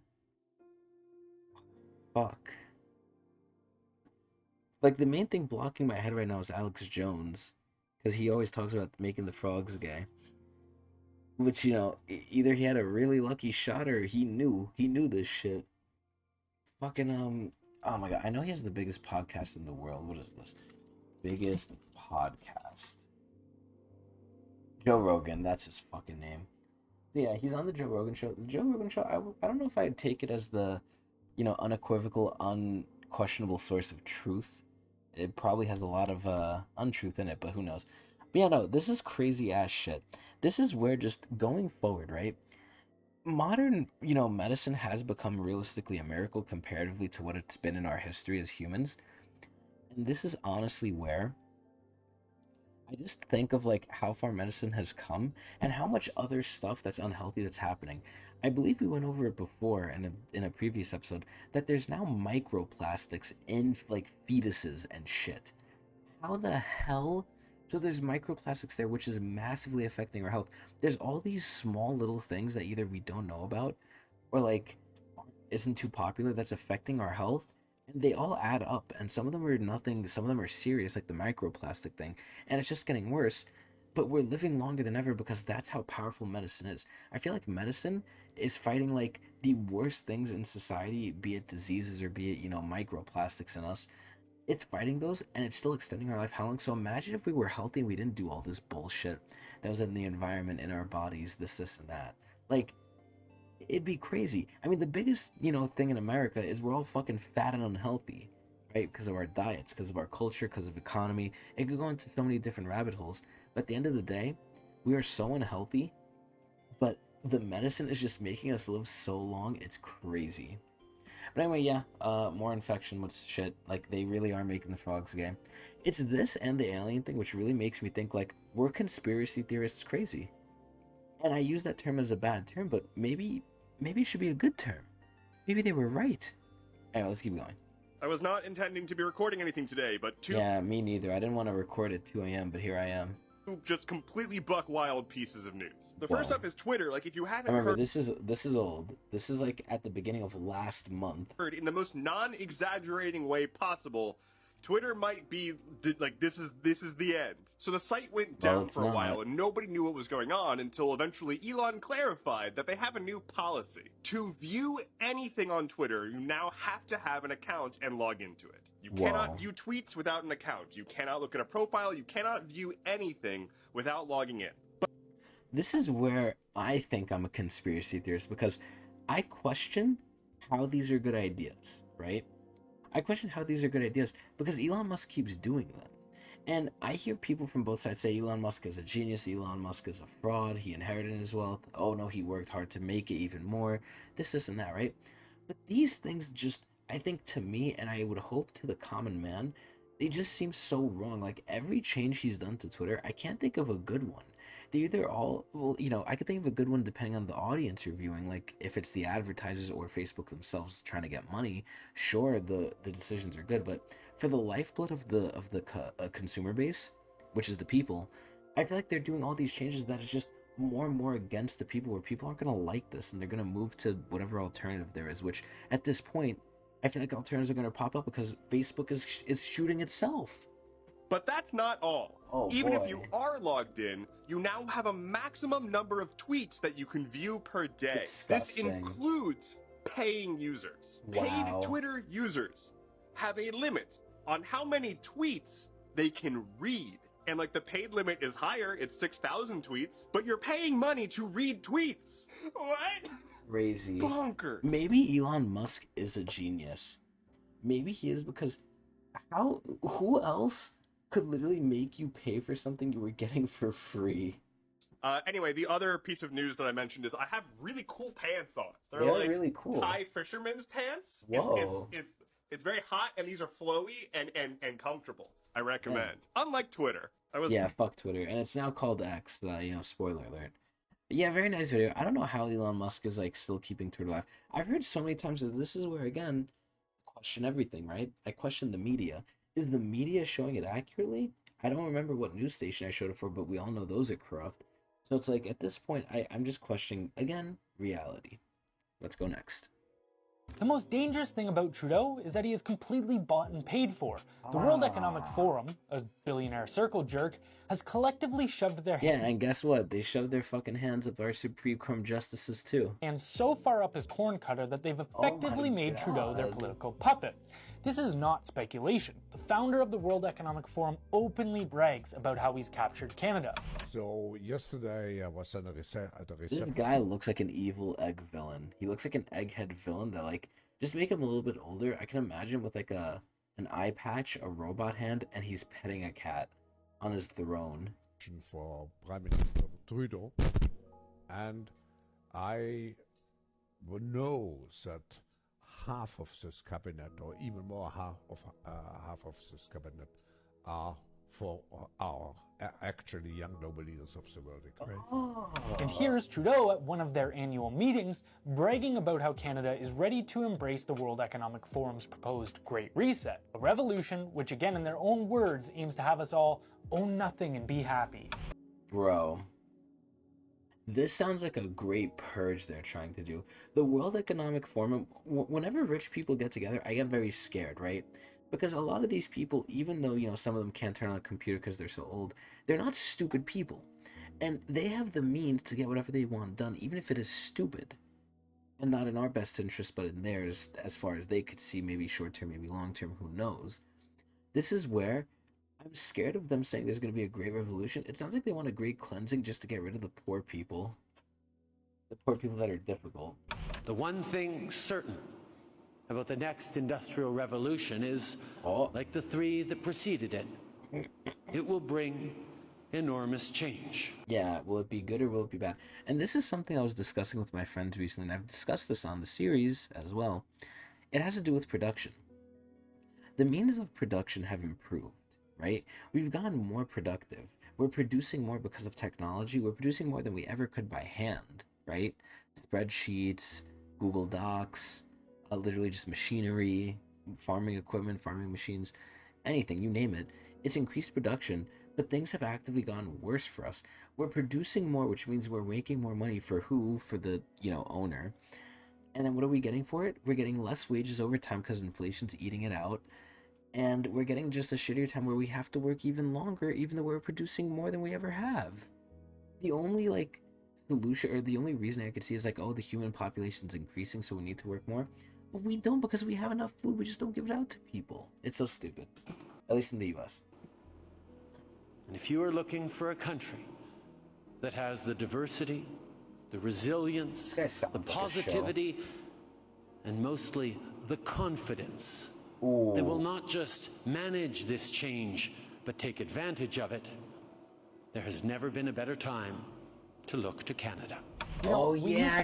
Fuck. Like, the main thing blocking my head right now is Alex Jones. Because he always talks about making the frogs gay. Which, either he had a really lucky shot or he knew this shit. Fucking, oh my god, I know he has the biggest podcast in the world. What is this? Biggest podcast. Joe Rogan, that's his fucking name. Yeah, he's on the Joe Rogan show. The Joe Rogan show, I don't know if I'd take it as the, unequivocal, unquestionable source of truth. It probably has a lot of untruth in it, but who knows. But yeah, no, this is crazy ass shit. This is where just going forward, right? Modern, medicine has become realistically a miracle comparatively to what it's been in our history as humans. And this is honestly where I just think of like how far medicine has come and how much other stuff that's unhealthy that's happening. I believe we went over it before in a previous episode that there's now microplastics in like fetuses and shit. How the hell? So there's microplastics there, which is massively affecting our health. There's all these small little things that either we don't know about or like isn't too popular that's affecting our health. And they all add up, and some of them are nothing, some of them are serious, like the microplastic thing, and it's just getting worse, but we're living longer than ever because that's how powerful medicine is. I feel like medicine is fighting, like, the worst things in society, be it diseases or be it, microplastics in us. It's fighting those, and it's still extending our life how long? So imagine if we were healthy and we didn't do all this bullshit that was in the environment, in our bodies, this and that. Like, it'd be crazy. I mean, the biggest, thing in America is we're all fucking fat and unhealthy, right? Because of our diets, because of our culture, because of economy. It could go into so many different rabbit holes. But at the end of the day, we are so unhealthy, but the medicine is just making us live so long. It's crazy. But anyway, yeah, more infection, what's shit. Like, they really are making the frogs gay. It's this and the alien thing which really makes me think, like, we're conspiracy theorists crazy. And I use that term as a bad term, but maybe it should be a good term. Maybe they were right. Alright, let's keep going. I was not intending to be recording anything today, but Yeah, me neither. I didn't want to record at 2 a.m., but here I am. just completely buck wild pieces of news. The first up is Twitter. Like, if you haven't Remember, heard, this is old. This is like at the beginning of last month. In the most non-exaggerating way possible, Twitter might be like, this is the end. So the site went down for a while, and nobody knew what was going on until eventually Elon clarified that they have a new policy. To view anything on Twitter, you now have to have an account and log into it. You cannot view tweets without an account. You cannot look at a profile. You cannot view anything without logging in. This is where I think I'm a conspiracy theorist, because I question how these are good ideas, right? I question how these are good ideas because Elon Musk keeps doing them. And I hear people from both sides say Elon Musk is a genius, Elon Musk is a fraud, he inherited his wealth, oh no, he worked hard to make it even more, this and that, right? But these things just, I think to me, and I would hope to the common man, they just seem so wrong. Like every change he's done to Twitter, I can't think of a good one. They're either all, well, you know, I could think of a good one depending on the audience you're viewing. Like if it's the advertisers or Facebook themselves trying to get money, sure, the decisions are good. But for the lifeblood of the consumer base, which is the people, I feel like they're doing all these changes that is just more and more against the people, where people aren't going to like this and they're going to move to whatever alternative there is, which at this point, I feel like alternatives are going to pop up because Facebook is shooting itself. But that's not all. Oh, Even boy. if you are logged in, you now have a maximum number of tweets that you can view per day. Disgusting. This includes paying users. Wow. Paid Twitter users have a limit on how many tweets they can read. And like the paid limit is higher, it's 6,000 tweets, but you're paying money to read tweets. What? Crazy. Bonkers. Maybe Elon Musk is a genius. Maybe he is, because who else could literally make you pay for something you were getting for free? Anyway, the other piece of news that I mentioned is I have really cool pants on. They're like really cool. Thai fisherman's pants. Whoa. It's very hot, and these are flowy and comfortable. I recommend. Unlike Twitter. Yeah, fuck Twitter. And it's now called X, spoiler alert. But yeah, very nice video. I don't know how Elon Musk is like still keeping Twitter alive. I've heard so many times that this is where, again, I question everything, right? I question the media. Is the media showing it accurately? I don't remember what news station I showed it for, but we all know those are corrupt. So it's like, at this point, I'm just questioning, again, reality. Let's go next. The most dangerous thing about Trudeau is that he is completely bought and paid for. The World Economic Forum, a billionaire circle jerk, has collectively shoved their Yeah, and guess what? They shoved their fucking hands up our Supreme Court justices too. And so far up his corn cutter that they've effectively made Trudeau their political puppet. This is not speculation. The founder of the World Economic Forum openly brags about how he's captured Canada. So yesterday I was at a reception. This guy looks like an evil egg villain. He looks like an egghead villain that, like, just make him a little bit older. I can imagine with like an eye patch, a robot hand, and he's petting a cat on his throne. For Prime Minister Trudeau, and I know that half of this cabinet, or even more half of this cabinet, are actually young global leaders of the world economy. And here's Trudeau at one of their annual meetings bragging about how Canada is ready to embrace the World Economic Forum's proposed Great Reset, a revolution which, again in their own words, aims to have us all own nothing and be happy. Bro, this sounds like a great purge they're trying to do. The World Economic Forum, whenever rich people get together, I get very scared, right? Because a lot of these people, even though, some of them can't turn on a computer because they're so old, they're not stupid people. And they have the means to get whatever they want done, even if it is stupid. And not in our best interest, but in theirs, as far as they could see, maybe short-term, maybe long-term, who knows. This is where I'm scared of them saying there's going to be a great revolution. It sounds like they want a great cleansing just to get rid of the poor people. The poor people that are difficult. The one thing certain about the next industrial revolution is, like the three that preceded it, it will bring enormous change. Yeah, will it be good or will it be bad? And this is something I was discussing with my friends recently, and I've discussed this on the series as well. It has to do with production. The means of production have improved, right? We've gotten more productive. We're producing more because of technology. We're producing more than we ever could by hand, right? Spreadsheets, Google Docs, literally just machinery, farming equipment, farming machines, anything, you name it. It's increased production, But things have actively gone worse for us. We're producing more, which means we're making more money for who? For the, owner. And then what are we getting for it? We're getting less wages over time because inflation's eating it out. And we're getting just a shittier time where we have to work even longer, even though we're producing more than we ever have. The only, solution, or the only reason I could see is, oh, the human population's increasing, so we need to work more. But we don't, because we have enough food, we just don't give it out to people. It's so stupid. At least in the US. And if you are looking for a country that has the diversity, the resilience, the positivity, and mostly the confidence that will not just manage this change, but take advantage of it, there has never been a better time to look to Canada.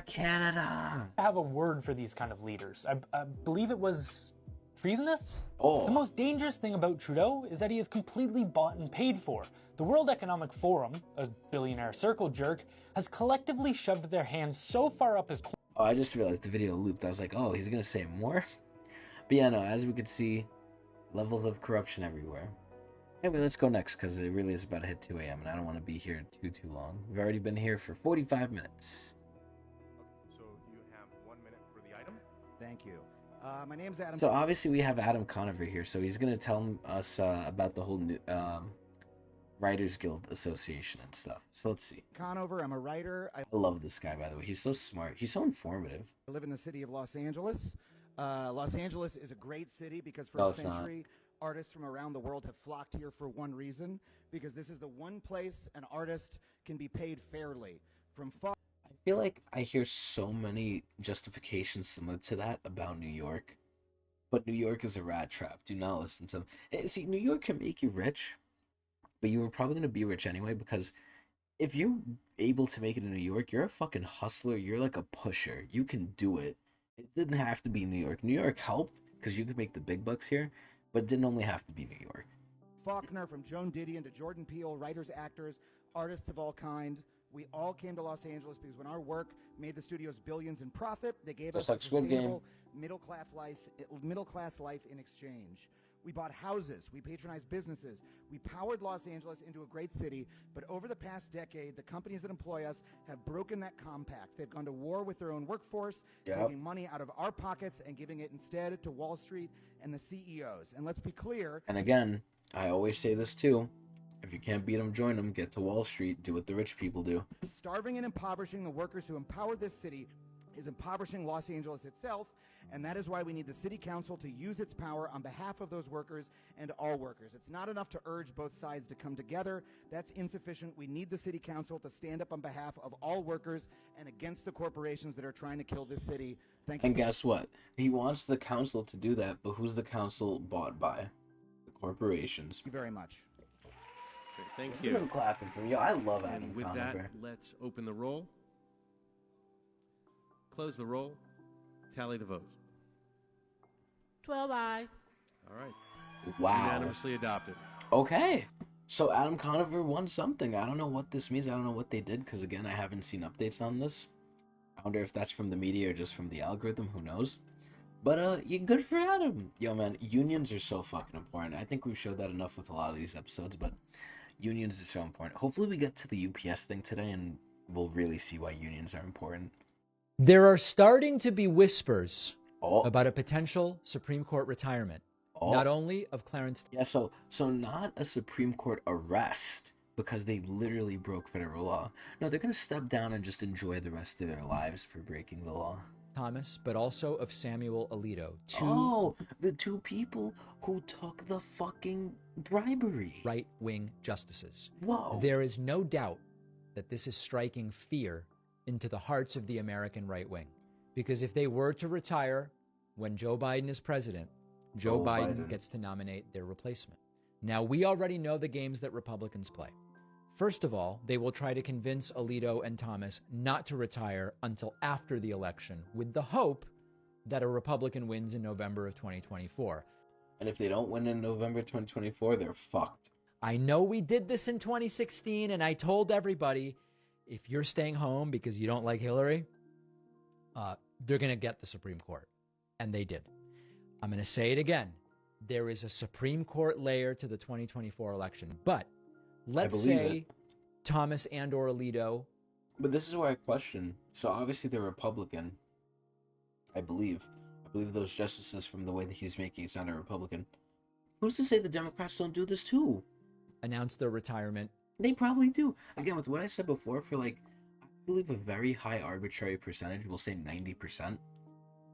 Canada! I have a word for these kind of leaders. I believe it was treasonous? Oh. The most dangerous thing about Trudeau is that he is completely bought and paid for. The World Economic Forum, a billionaire circle jerk, has collectively shoved their hands so far up his... Oh, I just realized the video looped. I was like, oh, he's gonna say more? But yeah, no, as we could see, levels of corruption everywhere. Anyway, let's go next, because it really is about to hit 2 a.m., and I don't want to be here too long. We've already been here for 45 minutes. So you have 1 minute for the item? Thank you. My name's Adam. So obviously we have Adam Conover here, so he's going to tell us about the whole new, Writers Guild Association and stuff. So let's see. Conover, I'm a writer. I love this guy, by the way. He's so smart. He's so informative. I live in the city of Los Angeles. Los Angeles is a great city because for a century, artists from around the world have flocked here for one reason, because this is the one place an artist can be paid fairly. From far. I feel like I hear so many justifications similar to that about New York, but New York is a rat trap. Do not listen to them. See, New York can make you rich, but you were probably going to be rich anyway, because if you're able to make it in New York, you're a fucking hustler. You're like a pusher. You can do it. It didn't have to be New York. New York helped because you could make the big bucks here, but it didn't only have to be New York. Faulkner, from Joan Didion to Jordan Peele, writers, actors, artists of all kind. We all came to Los Angeles because when our work made the studios billions in profit, they gave us a sustainable middle-class life in exchange. We bought houses, we patronized businesses, we powered Los Angeles into a great city, but over the past decade, the companies that employ us have broken that compact. They've gone to war with their own workforce, taking money out of our pockets and giving it instead to Wall Street and the CEOs. And let's be clear. And again, I always say this too. If you can't beat them, join them. Get to Wall Street. Do what the rich people do. Starving and impoverishing the workers who empower this city is impoverishing Los Angeles itself, and that is why we need the city council to use its power on behalf of those workers and all workers. It's not enough to urge both sides to come together. That's insufficient. We need the city council to stand up on behalf of all workers and against the corporations that are trying to kill this city. Thank you. And guess what? He wants the council to do that, but who's the council bought by? The corporations. Thank you very much. Great, thank you. Look at him clapping for me. I love Adam And with Conover. that, let's open the roll. Close the roll. Tally the votes. 12 ayes. All right. Wow. Unanimously adopted. Okay. So Adam Conover won something. I don't know what this means. I don't know what they did, because again, I haven't seen updates on this. I wonder if that's from the media or just from the algorithm. Who knows? But you're good for Adam. Yo, man, unions are so fucking important. I think we've showed that enough with a lot of these episodes, but unions are so important. Hopefully we get to the UPS thing today and we'll really see why unions are important. There are starting to be whispers about a potential Supreme Court retirement, not only of Clarence... Yeah, so not a Supreme Court arrest, because they literally broke federal law. No, they're going to step down and just enjoy the rest of their lives for breaking the law. Thomas, but also of Samuel Alito. The two people who took the fucking bribery. Right-wing justices. Whoa. There is no doubt that this is striking fear into the hearts of the American right wing. Because if they were to retire when Joe Biden is president, Joe Biden gets to nominate their replacement. Now, we already know the games that Republicans play. First of all, they will try to convince Alito and Thomas not to retire until after the election, with the hope that a Republican wins in November of 2024. And if they don't win in November 2024, they're fucked. I know we did this in 2016, and I told everybody, if you're staying home because you don't like Hillary, they're going to get the Supreme Court. And they did. I'm going to say it again. There is a Supreme Court layer to the 2024 election, but Let's say Thomas and or Alito. But this is where I question. So obviously they're Republican. I believe those justices, from the way that he's making it sound, are Republican. Who's to say the Democrats don't do this too? Announce their retirement. They probably do. Again, with what I said before, for like, I believe a very high arbitrary percentage, we'll say 90%.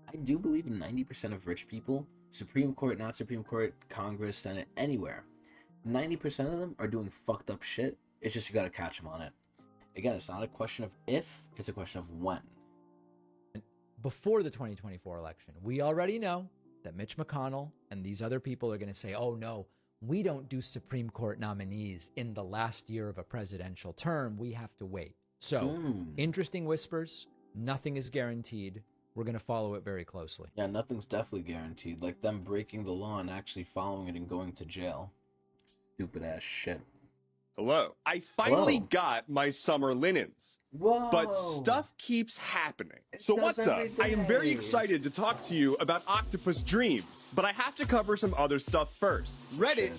I do believe in 90% of rich people, Supreme Court, not Supreme Court, Congress, Senate, anywhere. 90% of them are doing fucked up shit. It's just you gotta catch them on it. Again, it's not a question of if, it's a question of when. Before the 2024 election, we already know that Mitch McConnell and these other people are going to say, oh no, we don't do Supreme Court nominees in the last year of a presidential term. We have to wait. So, interesting whispers. Nothing is guaranteed. We're going to follow it very closely. Yeah, nothing's definitely guaranteed. Like them breaking the law and actually following it and going to jail. Stupid ass shit. Hello. I finally got my summer linens. Whoa. But stuff keeps happening. So what's up? I am very excited to talk to you about Octopus Dreams, but I have to cover some other stuff first. Reddit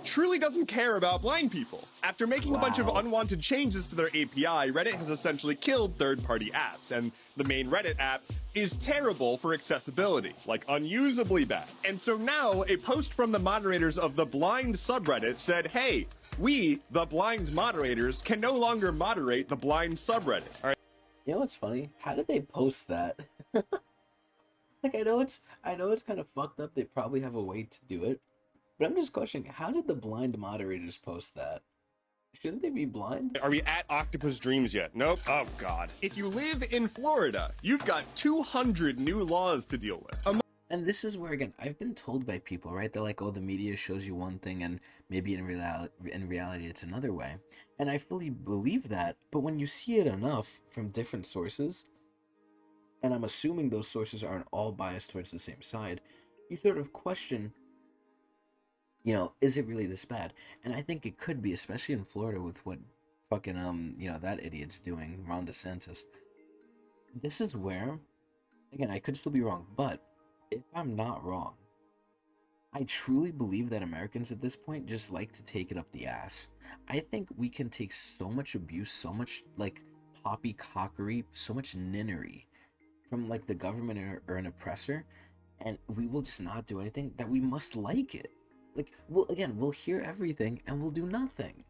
truly doesn't care about blind people. After making a bunch of unwanted changes to their API, Reddit has essentially killed third-party apps, and the main Reddit app is terrible for accessibility, like unusably bad. And so now a post from the moderators of the blind subreddit said, hey, we, the blind moderators, can no longer moderate the blind subreddit. All right. You know what's funny? How did they post that? Like, I know it's kind of fucked up. They probably have a way to do it, but I'm just questioning, how did the blind moderators post that? Shouldn't they be blind? Are we at Octopus Dreams yet? Nope. Oh God. If you live in Florida, you've got 200 new laws to deal with. And this is where, again, I've been told by people, right? They're like, oh, the media shows you one thing and maybe in reality it's another way. And I fully believe that. But when you see it enough from different sources, and I'm assuming those sources aren't all biased towards the same side, you sort of question, you know, is it really this bad? And I think it could be, especially in Florida with what fucking, you know, that idiot's doing, Ron DeSantis. This is where, again, I could still be wrong, but if I'm not wrong, I truly believe that Americans at this point just like to take it up the ass. I think we can take so much abuse, so much, like, poppycockery, so much ninnery from, like, the government or an oppressor, and we will just not do anything, that we must like it. Like, we'll hear everything, and we'll do nothing.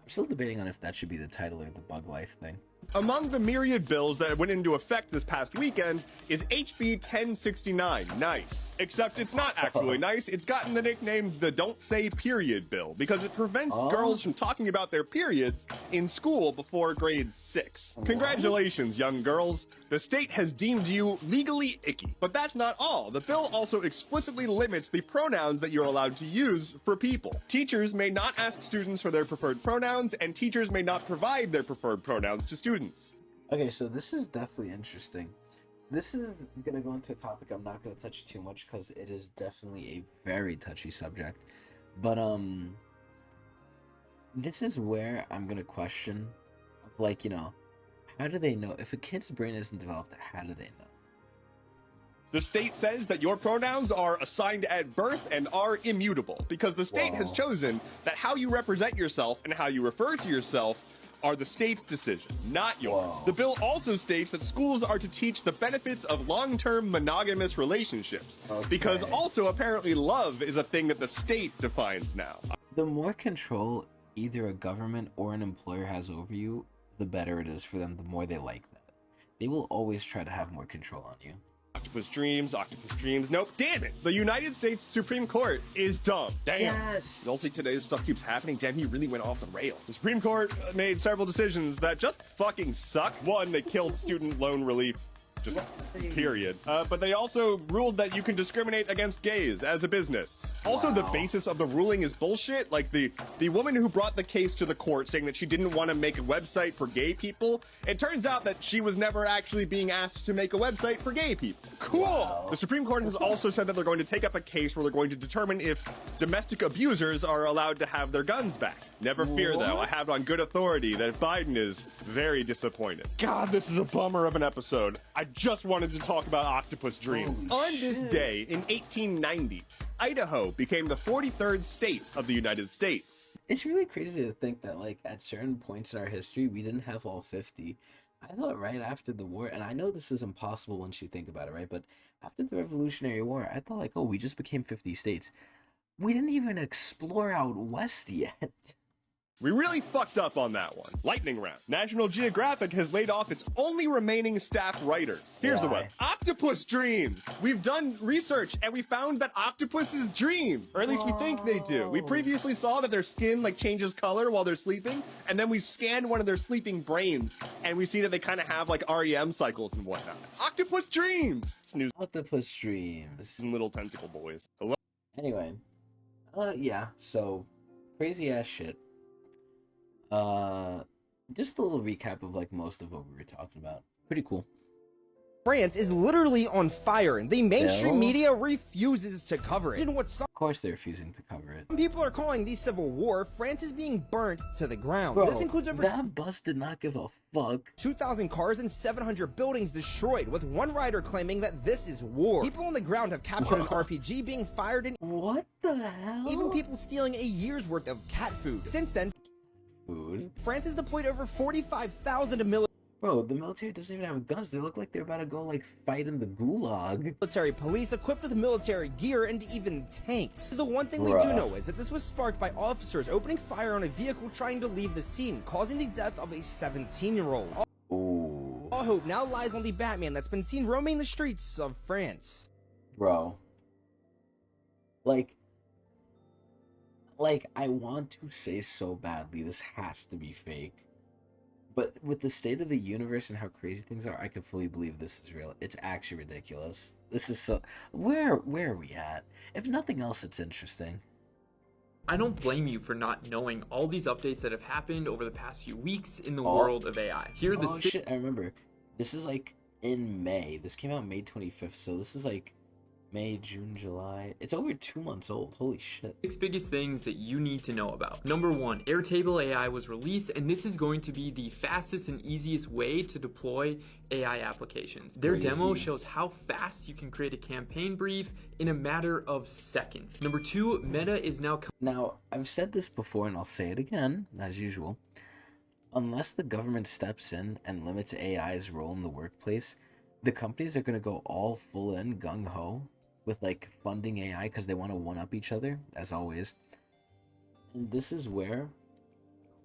I'm still debating on if that should be the title or the bug life thing. Among the myriad bills that went into effect this past weekend is HB 1069. Nice. Except it's not actually nice. It's gotten the nickname the Don't Say Period bill because it prevents girls from talking about their periods in school before grade 6. Congratulations, young girls. The state has deemed you legally icky. But that's not all. The bill also explicitly limits the pronouns that you're allowed to use for people. Teachers may not ask students for their preferred pronouns, and teachers may not provide their preferred pronouns to students. Okay, so this is definitely interesting. This is going to go into a topic I'm not going to touch too much because it is definitely a very touchy subject. But, this is where I'm going to question, like, you know, how do they know? If a kid's brain isn't developed, how do they know? The state says that your pronouns are assigned at birth and are immutable because the state has chosen that how you represent yourself and how you refer to yourself are the state's decision, not yours. The bill also states that schools are to teach the benefits of long-term monogamous relationships, because also apparently love is a thing that the state defines now. The more control either a government or an employer has over you, the better it is for them, the more they like that. They will always try to have more control on you. Octopus Dreams. Nope, damn it. The United States Supreme Court is dumb. Damn. Yes. Don't see today's stuff keeps happening. Damn, he really went off the rail. The Supreme Court made several decisions that just fucking suck. One, they killed student loan relief. Just period. But they also ruled that you can discriminate against gays as a business. Also, the basis of the ruling is bullshit. Like the woman who brought the case to the court saying that she didn't want to make a website for gay people, it turns out that she was never actually being asked to make a website for gay people. Cool! Wow. The Supreme Court has also said that they're going to take up a case where they're going to determine if domestic abusers are allowed to have their guns back. Never fear, though. I have on good authority that Biden is very disappointed. God, this is a bummer of an episode. I just wanted to talk about Octopus Dreams. On this day in 1890, Idaho became the 43rd state of the United States. It's really crazy to think that, like, at certain points in our history, we didn't have all 50. I thought right after the war, and I know this is impossible once you think about it, right? But after the Revolutionary War, I thought, like, oh, we just became 50 states. We didn't even explore out west yet. We really fucked up on that one. Lightning round. National Geographic has laid off its only remaining staff writers. Here's the one. Octopus dreams. We've done research and we found that octopuses dream, or at least we think they do. We previously saw that their skin like changes color while they're sleeping, and then we scanned one of their sleeping brains and we see that they kind of have like REM cycles and whatnot. Octopus dreams. Snooze. Octopus dreams. And little tentacle boys. Anyway, yeah. So crazy ass shit. Just a little recap of like most of what we were talking about. Pretty cool. France is literally on fire, and the mainstream media refuses to cover it. Of course they're refusing to cover it. Some people are calling the civil war. France is being burnt to the ground. Bro, this includes over that bus did not give a fuck. 2,000 cars and 700 buildings destroyed, with one writer claiming that this is war. People on the ground have captured an RPG being fired in. What the hell? Even people stealing a year's worth of cat food. Since then, France has deployed over 45,000 military. Bro, the military doesn't even have guns. They look like they're about to go like fight in the gulag. Military police equipped with military gear and even tanks. The one thing we do know is that this was sparked by officers opening fire on a vehicle trying to leave the scene, causing the death of a 17-year-old. All hope now lies on the Batman that's been seen roaming the streets of France. Bro. Like, I want to say so badly, this has to be fake. But with the state of the universe and how crazy things are, I can fully believe this is real. It's actually ridiculous. This is so... Where are we at? If nothing else, it's interesting. I don't blame you for not knowing all these updates that have happened over the past few weeks in the world of AI. Here are the shit, I remember. This is like in May. This came out May 25th, so this is like May, June, July. It's over 2 months old. Holy shit. 6 biggest things that you need to know about. Number 1, Airtable AI was released, and this is going to be the fastest and easiest way to deploy AI applications. Their demo shows how fast you can create a campaign brief in a matter of seconds. Number 2, Meta is now... Now, I've said this before and I'll say it again, as usual. Unless the government steps in and limits AI's role in the workplace, the companies are going to go all full in gung-ho with like funding AI because they want to one-up each other, as always. And this is where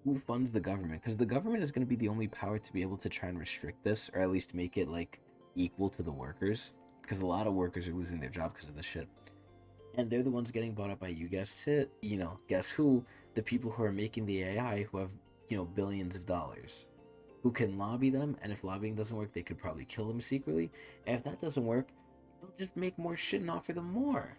who funds the government, because the government is going to be the only power to be able to try and restrict this, or at least make it like equal to the workers, because a lot of workers are losing their job because of this shit, and they're the ones getting bought up by, you guessed it, you know, guess who? The people who are making the AI, who have, you know, billions of dollars, who can lobby them, and if lobbying doesn't work, they could probably kill them secretly, and if that doesn't work, they'll just make more shit and offer them more.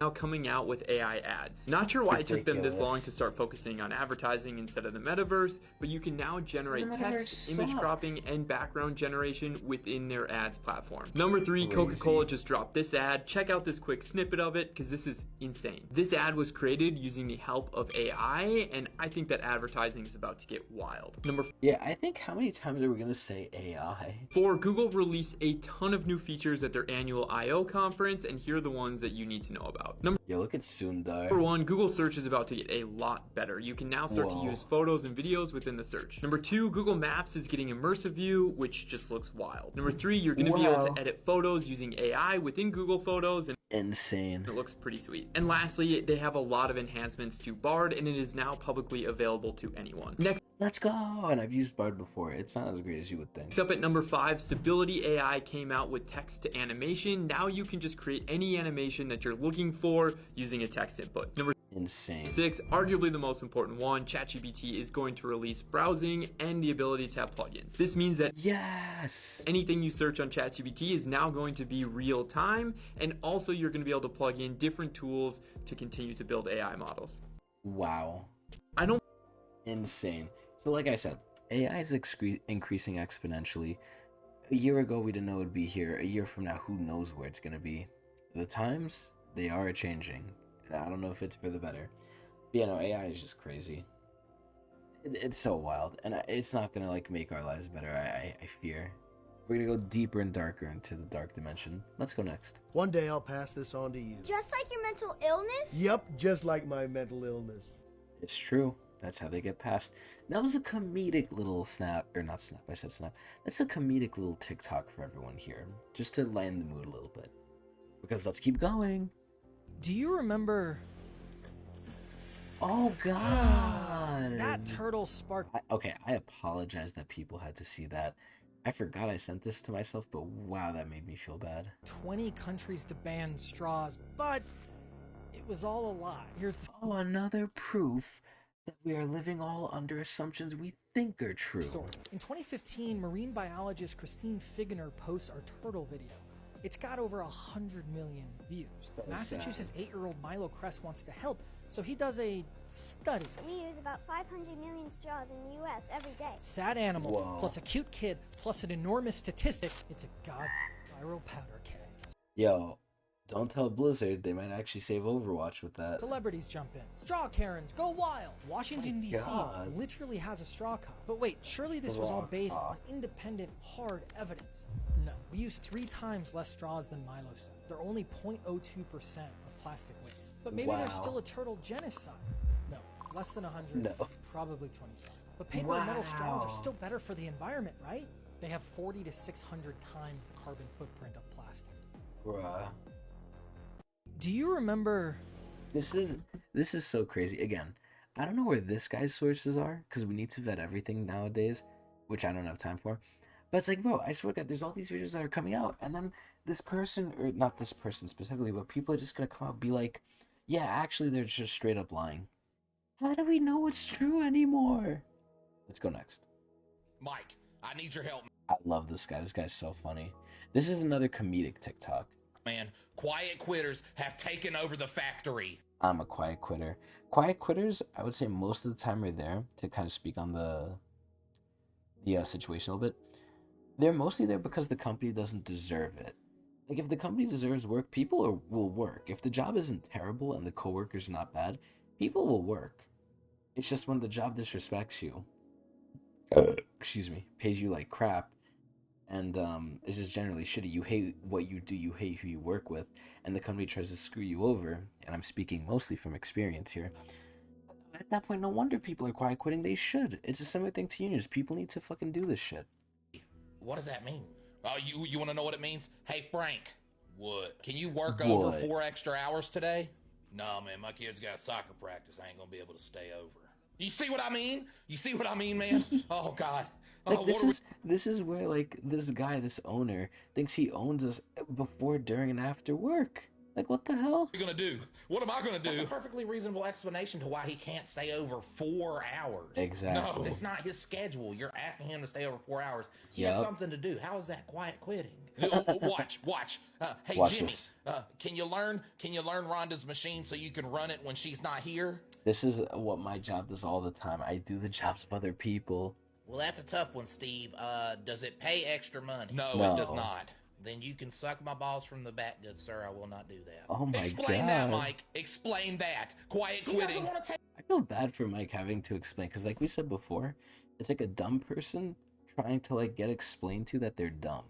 Now coming out with AI ads. Not sure why it took them this long to start focusing on advertising instead of the metaverse, but you can now generate text, image cropping, and background generation within their ads platform. Number 3, Coca-Cola just dropped this ad. Check out this quick snippet of it, because this is insane. This ad was created using the help of AI, and I think that advertising is about to get wild. Yeah, I think how many times are we gonna say AI? 4, Google released a ton of new features at their annual I/O conference, and here are the ones that you need to know about. Yo, look at Sundar. Number 1, Google search is about to get a lot better. You can now start to use photos and videos within the search. Number 2, Google Maps is getting immersive view, which just looks wild. Number 3, you're going to be able to edit photos using AI within Google Photos, and insane. It looks pretty sweet. And lastly, they have a lot of enhancements to Bard, and it is now publicly available to anyone. Next, let's go. And I've used Bard before. It's not as great as you would think. Next up at number 5, Stability AI came out with text to animation. Now you can just create any animation that you're looking for using a text input. Number insane. 6, arguably the most important one, ChatGPT is going to release browsing and the ability to have plugins. This means that anything you search on ChatGPT is now going to be real time, and also you're going to be able to plug in different tools to continue to build AI models. Wow. Insane. So like I said, AI is increasing exponentially. A year ago, we didn't know it would be here. A year from now, who knows where it's going to be. The times, they are changing. And I don't know if it's for the better. But, you know, AI is just crazy. It's so wild. And it's not going to, like, make our lives better, I fear. We're going to go deeper and darker into the dark dimension. Let's go next. One day I'll pass this on to you. Just like your mental illness? Yep, just like my mental illness. It's true. That's how they get past. That was a comedic little snap, or not snap, I said snap. That's a comedic little TikTok for everyone here, just to lighten the mood a little bit. Because let's keep going. Do you remember... Oh, God. That turtle sparked... Okay, I apologize that people had to see that. I forgot I sent this to myself, but wow, that made me feel bad. 20 countries to ban straws, but it was all a lie. Here's the... Oh, another proof that we are living all under assumptions we think are true. Story. In 2015, marine biologist Christine Figgener posts our turtle video. It's got over 100 million views. Massachusetts 8-year-old Milo Crest wants to help, so he does a study. We use about 500 million straws in the U.S. every day. Sad animal, Whoa. plus a cute kid, plus an enormous statistic. It's a god viral powder keg. Yo, don't tell Blizzard, they might actually save Overwatch with that. Celebrities jump in. Straw Karens, go wild! Washington, D.C. God. literally has a straw cop. But wait, surely this was all based on independent, hard evidence. No, we use 3 times less straws than Milo said. They're only 0.02% of plastic waste. But maybe there's still a turtle genocide. No, less than 100, No. probably 25. But paper and metal straws are still better for the environment, right? They have 40 to 600 times the carbon footprint of plastic. Bruh. Do you remember... This is so crazy. Again, I don't know where this guy's sources are, because we need to vet everything nowadays, which I don't have time for. But it's like, bro, I swear to God, there's all these videos that are coming out, and then this person, or not this person specifically, but people are just gonna come out and be like, yeah, actually, they're just straight up lying. How do we know what's true anymore? Let's go next. Mike, I need your help. I love this guy. This guy's so funny. This is another comedic TikTok. Man, quiet quitters have taken over the factory. I'm a quiet quitter. Quiet quitters, I would say most of the time are there to kind of speak on the situation a little bit. They're mostly there because the company doesn't deserve it. Like, if the company deserves work, people will work. If the job isn't terrible and the coworkers are not bad, people will work. It's just when the job disrespects you, excuse me, pays you like crap, and it's just generally shitty. You hate what you do, you hate who you work with, and the company tries to screw you over, and I'm speaking mostly from experience here. At that point, no wonder people are quiet quitting. They should. It's a similar thing to unions. People need to fucking do this shit. What does that mean? Oh, you want to know what it means? Hey, Frank. What? Can you work over 4 extra hours today? No, man, my kid's got soccer practice. I ain't gonna be able to stay over. You see what I mean? You see what I mean, man? Oh, God. Like, Oh, this is where, like, this guy, this owner, thinks he owns us before, during, and after work. Like, what the hell? What are you gonna do? What am I gonna do? That's a perfectly reasonable explanation to why he can't stay over 4 hours. Exactly. No, it's not his schedule. You're asking him to stay over 4 hours. He Yep. has something to do. How is that quiet quitting? Watch. Hey, Watch Jimmy, this. can you learn Rhonda's machine so you can run it when she's not here? This is what my job does all the time. I do the jobs of other people. Well, that's a tough one, Steve. Does it pay extra money? No, No. it does not. Then you can suck my balls from the back, good sir. I will not do that. Oh my Explain that, God. Mike. Explain that. Quiet quitting. I feel bad for Mike having to explain, because like we said before, it's like a dumb person trying to like get explained to that they're dumb.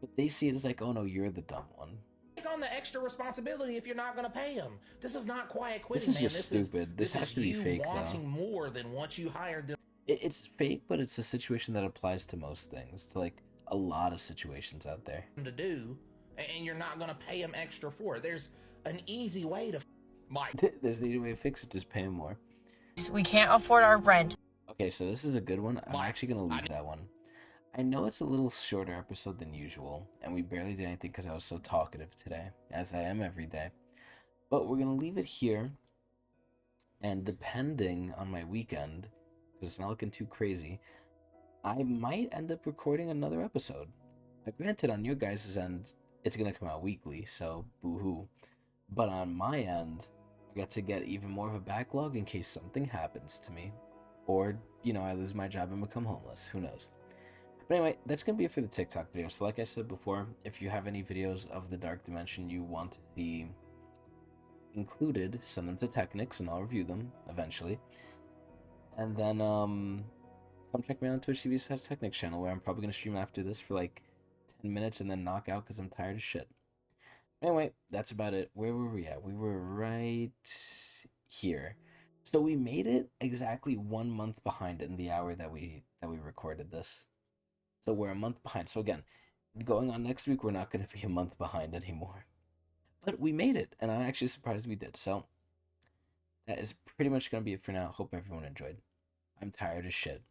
But they see it as like, oh no, you're the dumb one. Take on the extra responsibility if you're not going to pay him. This is not quiet quitting, This is man. just stupid. This has is to be you fake, though. wanting more than what you hired them It's fake, but it's a situation that applies to most things, to like a lot of situations out there. to do, and you're not going to pay him extra for it. There's an easy way to... Mike. There's the easy way to fix it, just pay him more. We can't afford our rent. Okay, so this is a good one. I'm actually going to leave that one. I know it's a little shorter episode than usual, and we barely did anything because I was so talkative today, as I am every day. But we're going to leave it here, and depending on my weekend, because it's not looking too crazy, I might end up recording another episode. Now, granted, on your guys' end, it's going to come out weekly, so boo-hoo. But on my end, I get to get even more of a backlog in case something happens to me. Or, you know, I lose my job and become homeless. Who knows? But anyway, that's going to be it for the TikTok video. So like I said before, if you have any videos of the Dark Dimension you want to see included, send them to Tecnics and I'll review them eventually. And then, come check me out on Twitch TV has Tecnics channel, where I'm probably going to stream after this for like 10 minutes and then knock out because I'm tired of shit. Anyway, that's about it. Where were we at? We were right here. So we made it exactly 1 month behind in the hour that we recorded this. So we're a month behind. So again, going on next week, we're not going to be a month behind anymore. But we made it, and I'm actually surprised we did. So that is pretty much going to be it for now. Hope everyone enjoyed. I'm tired as shit.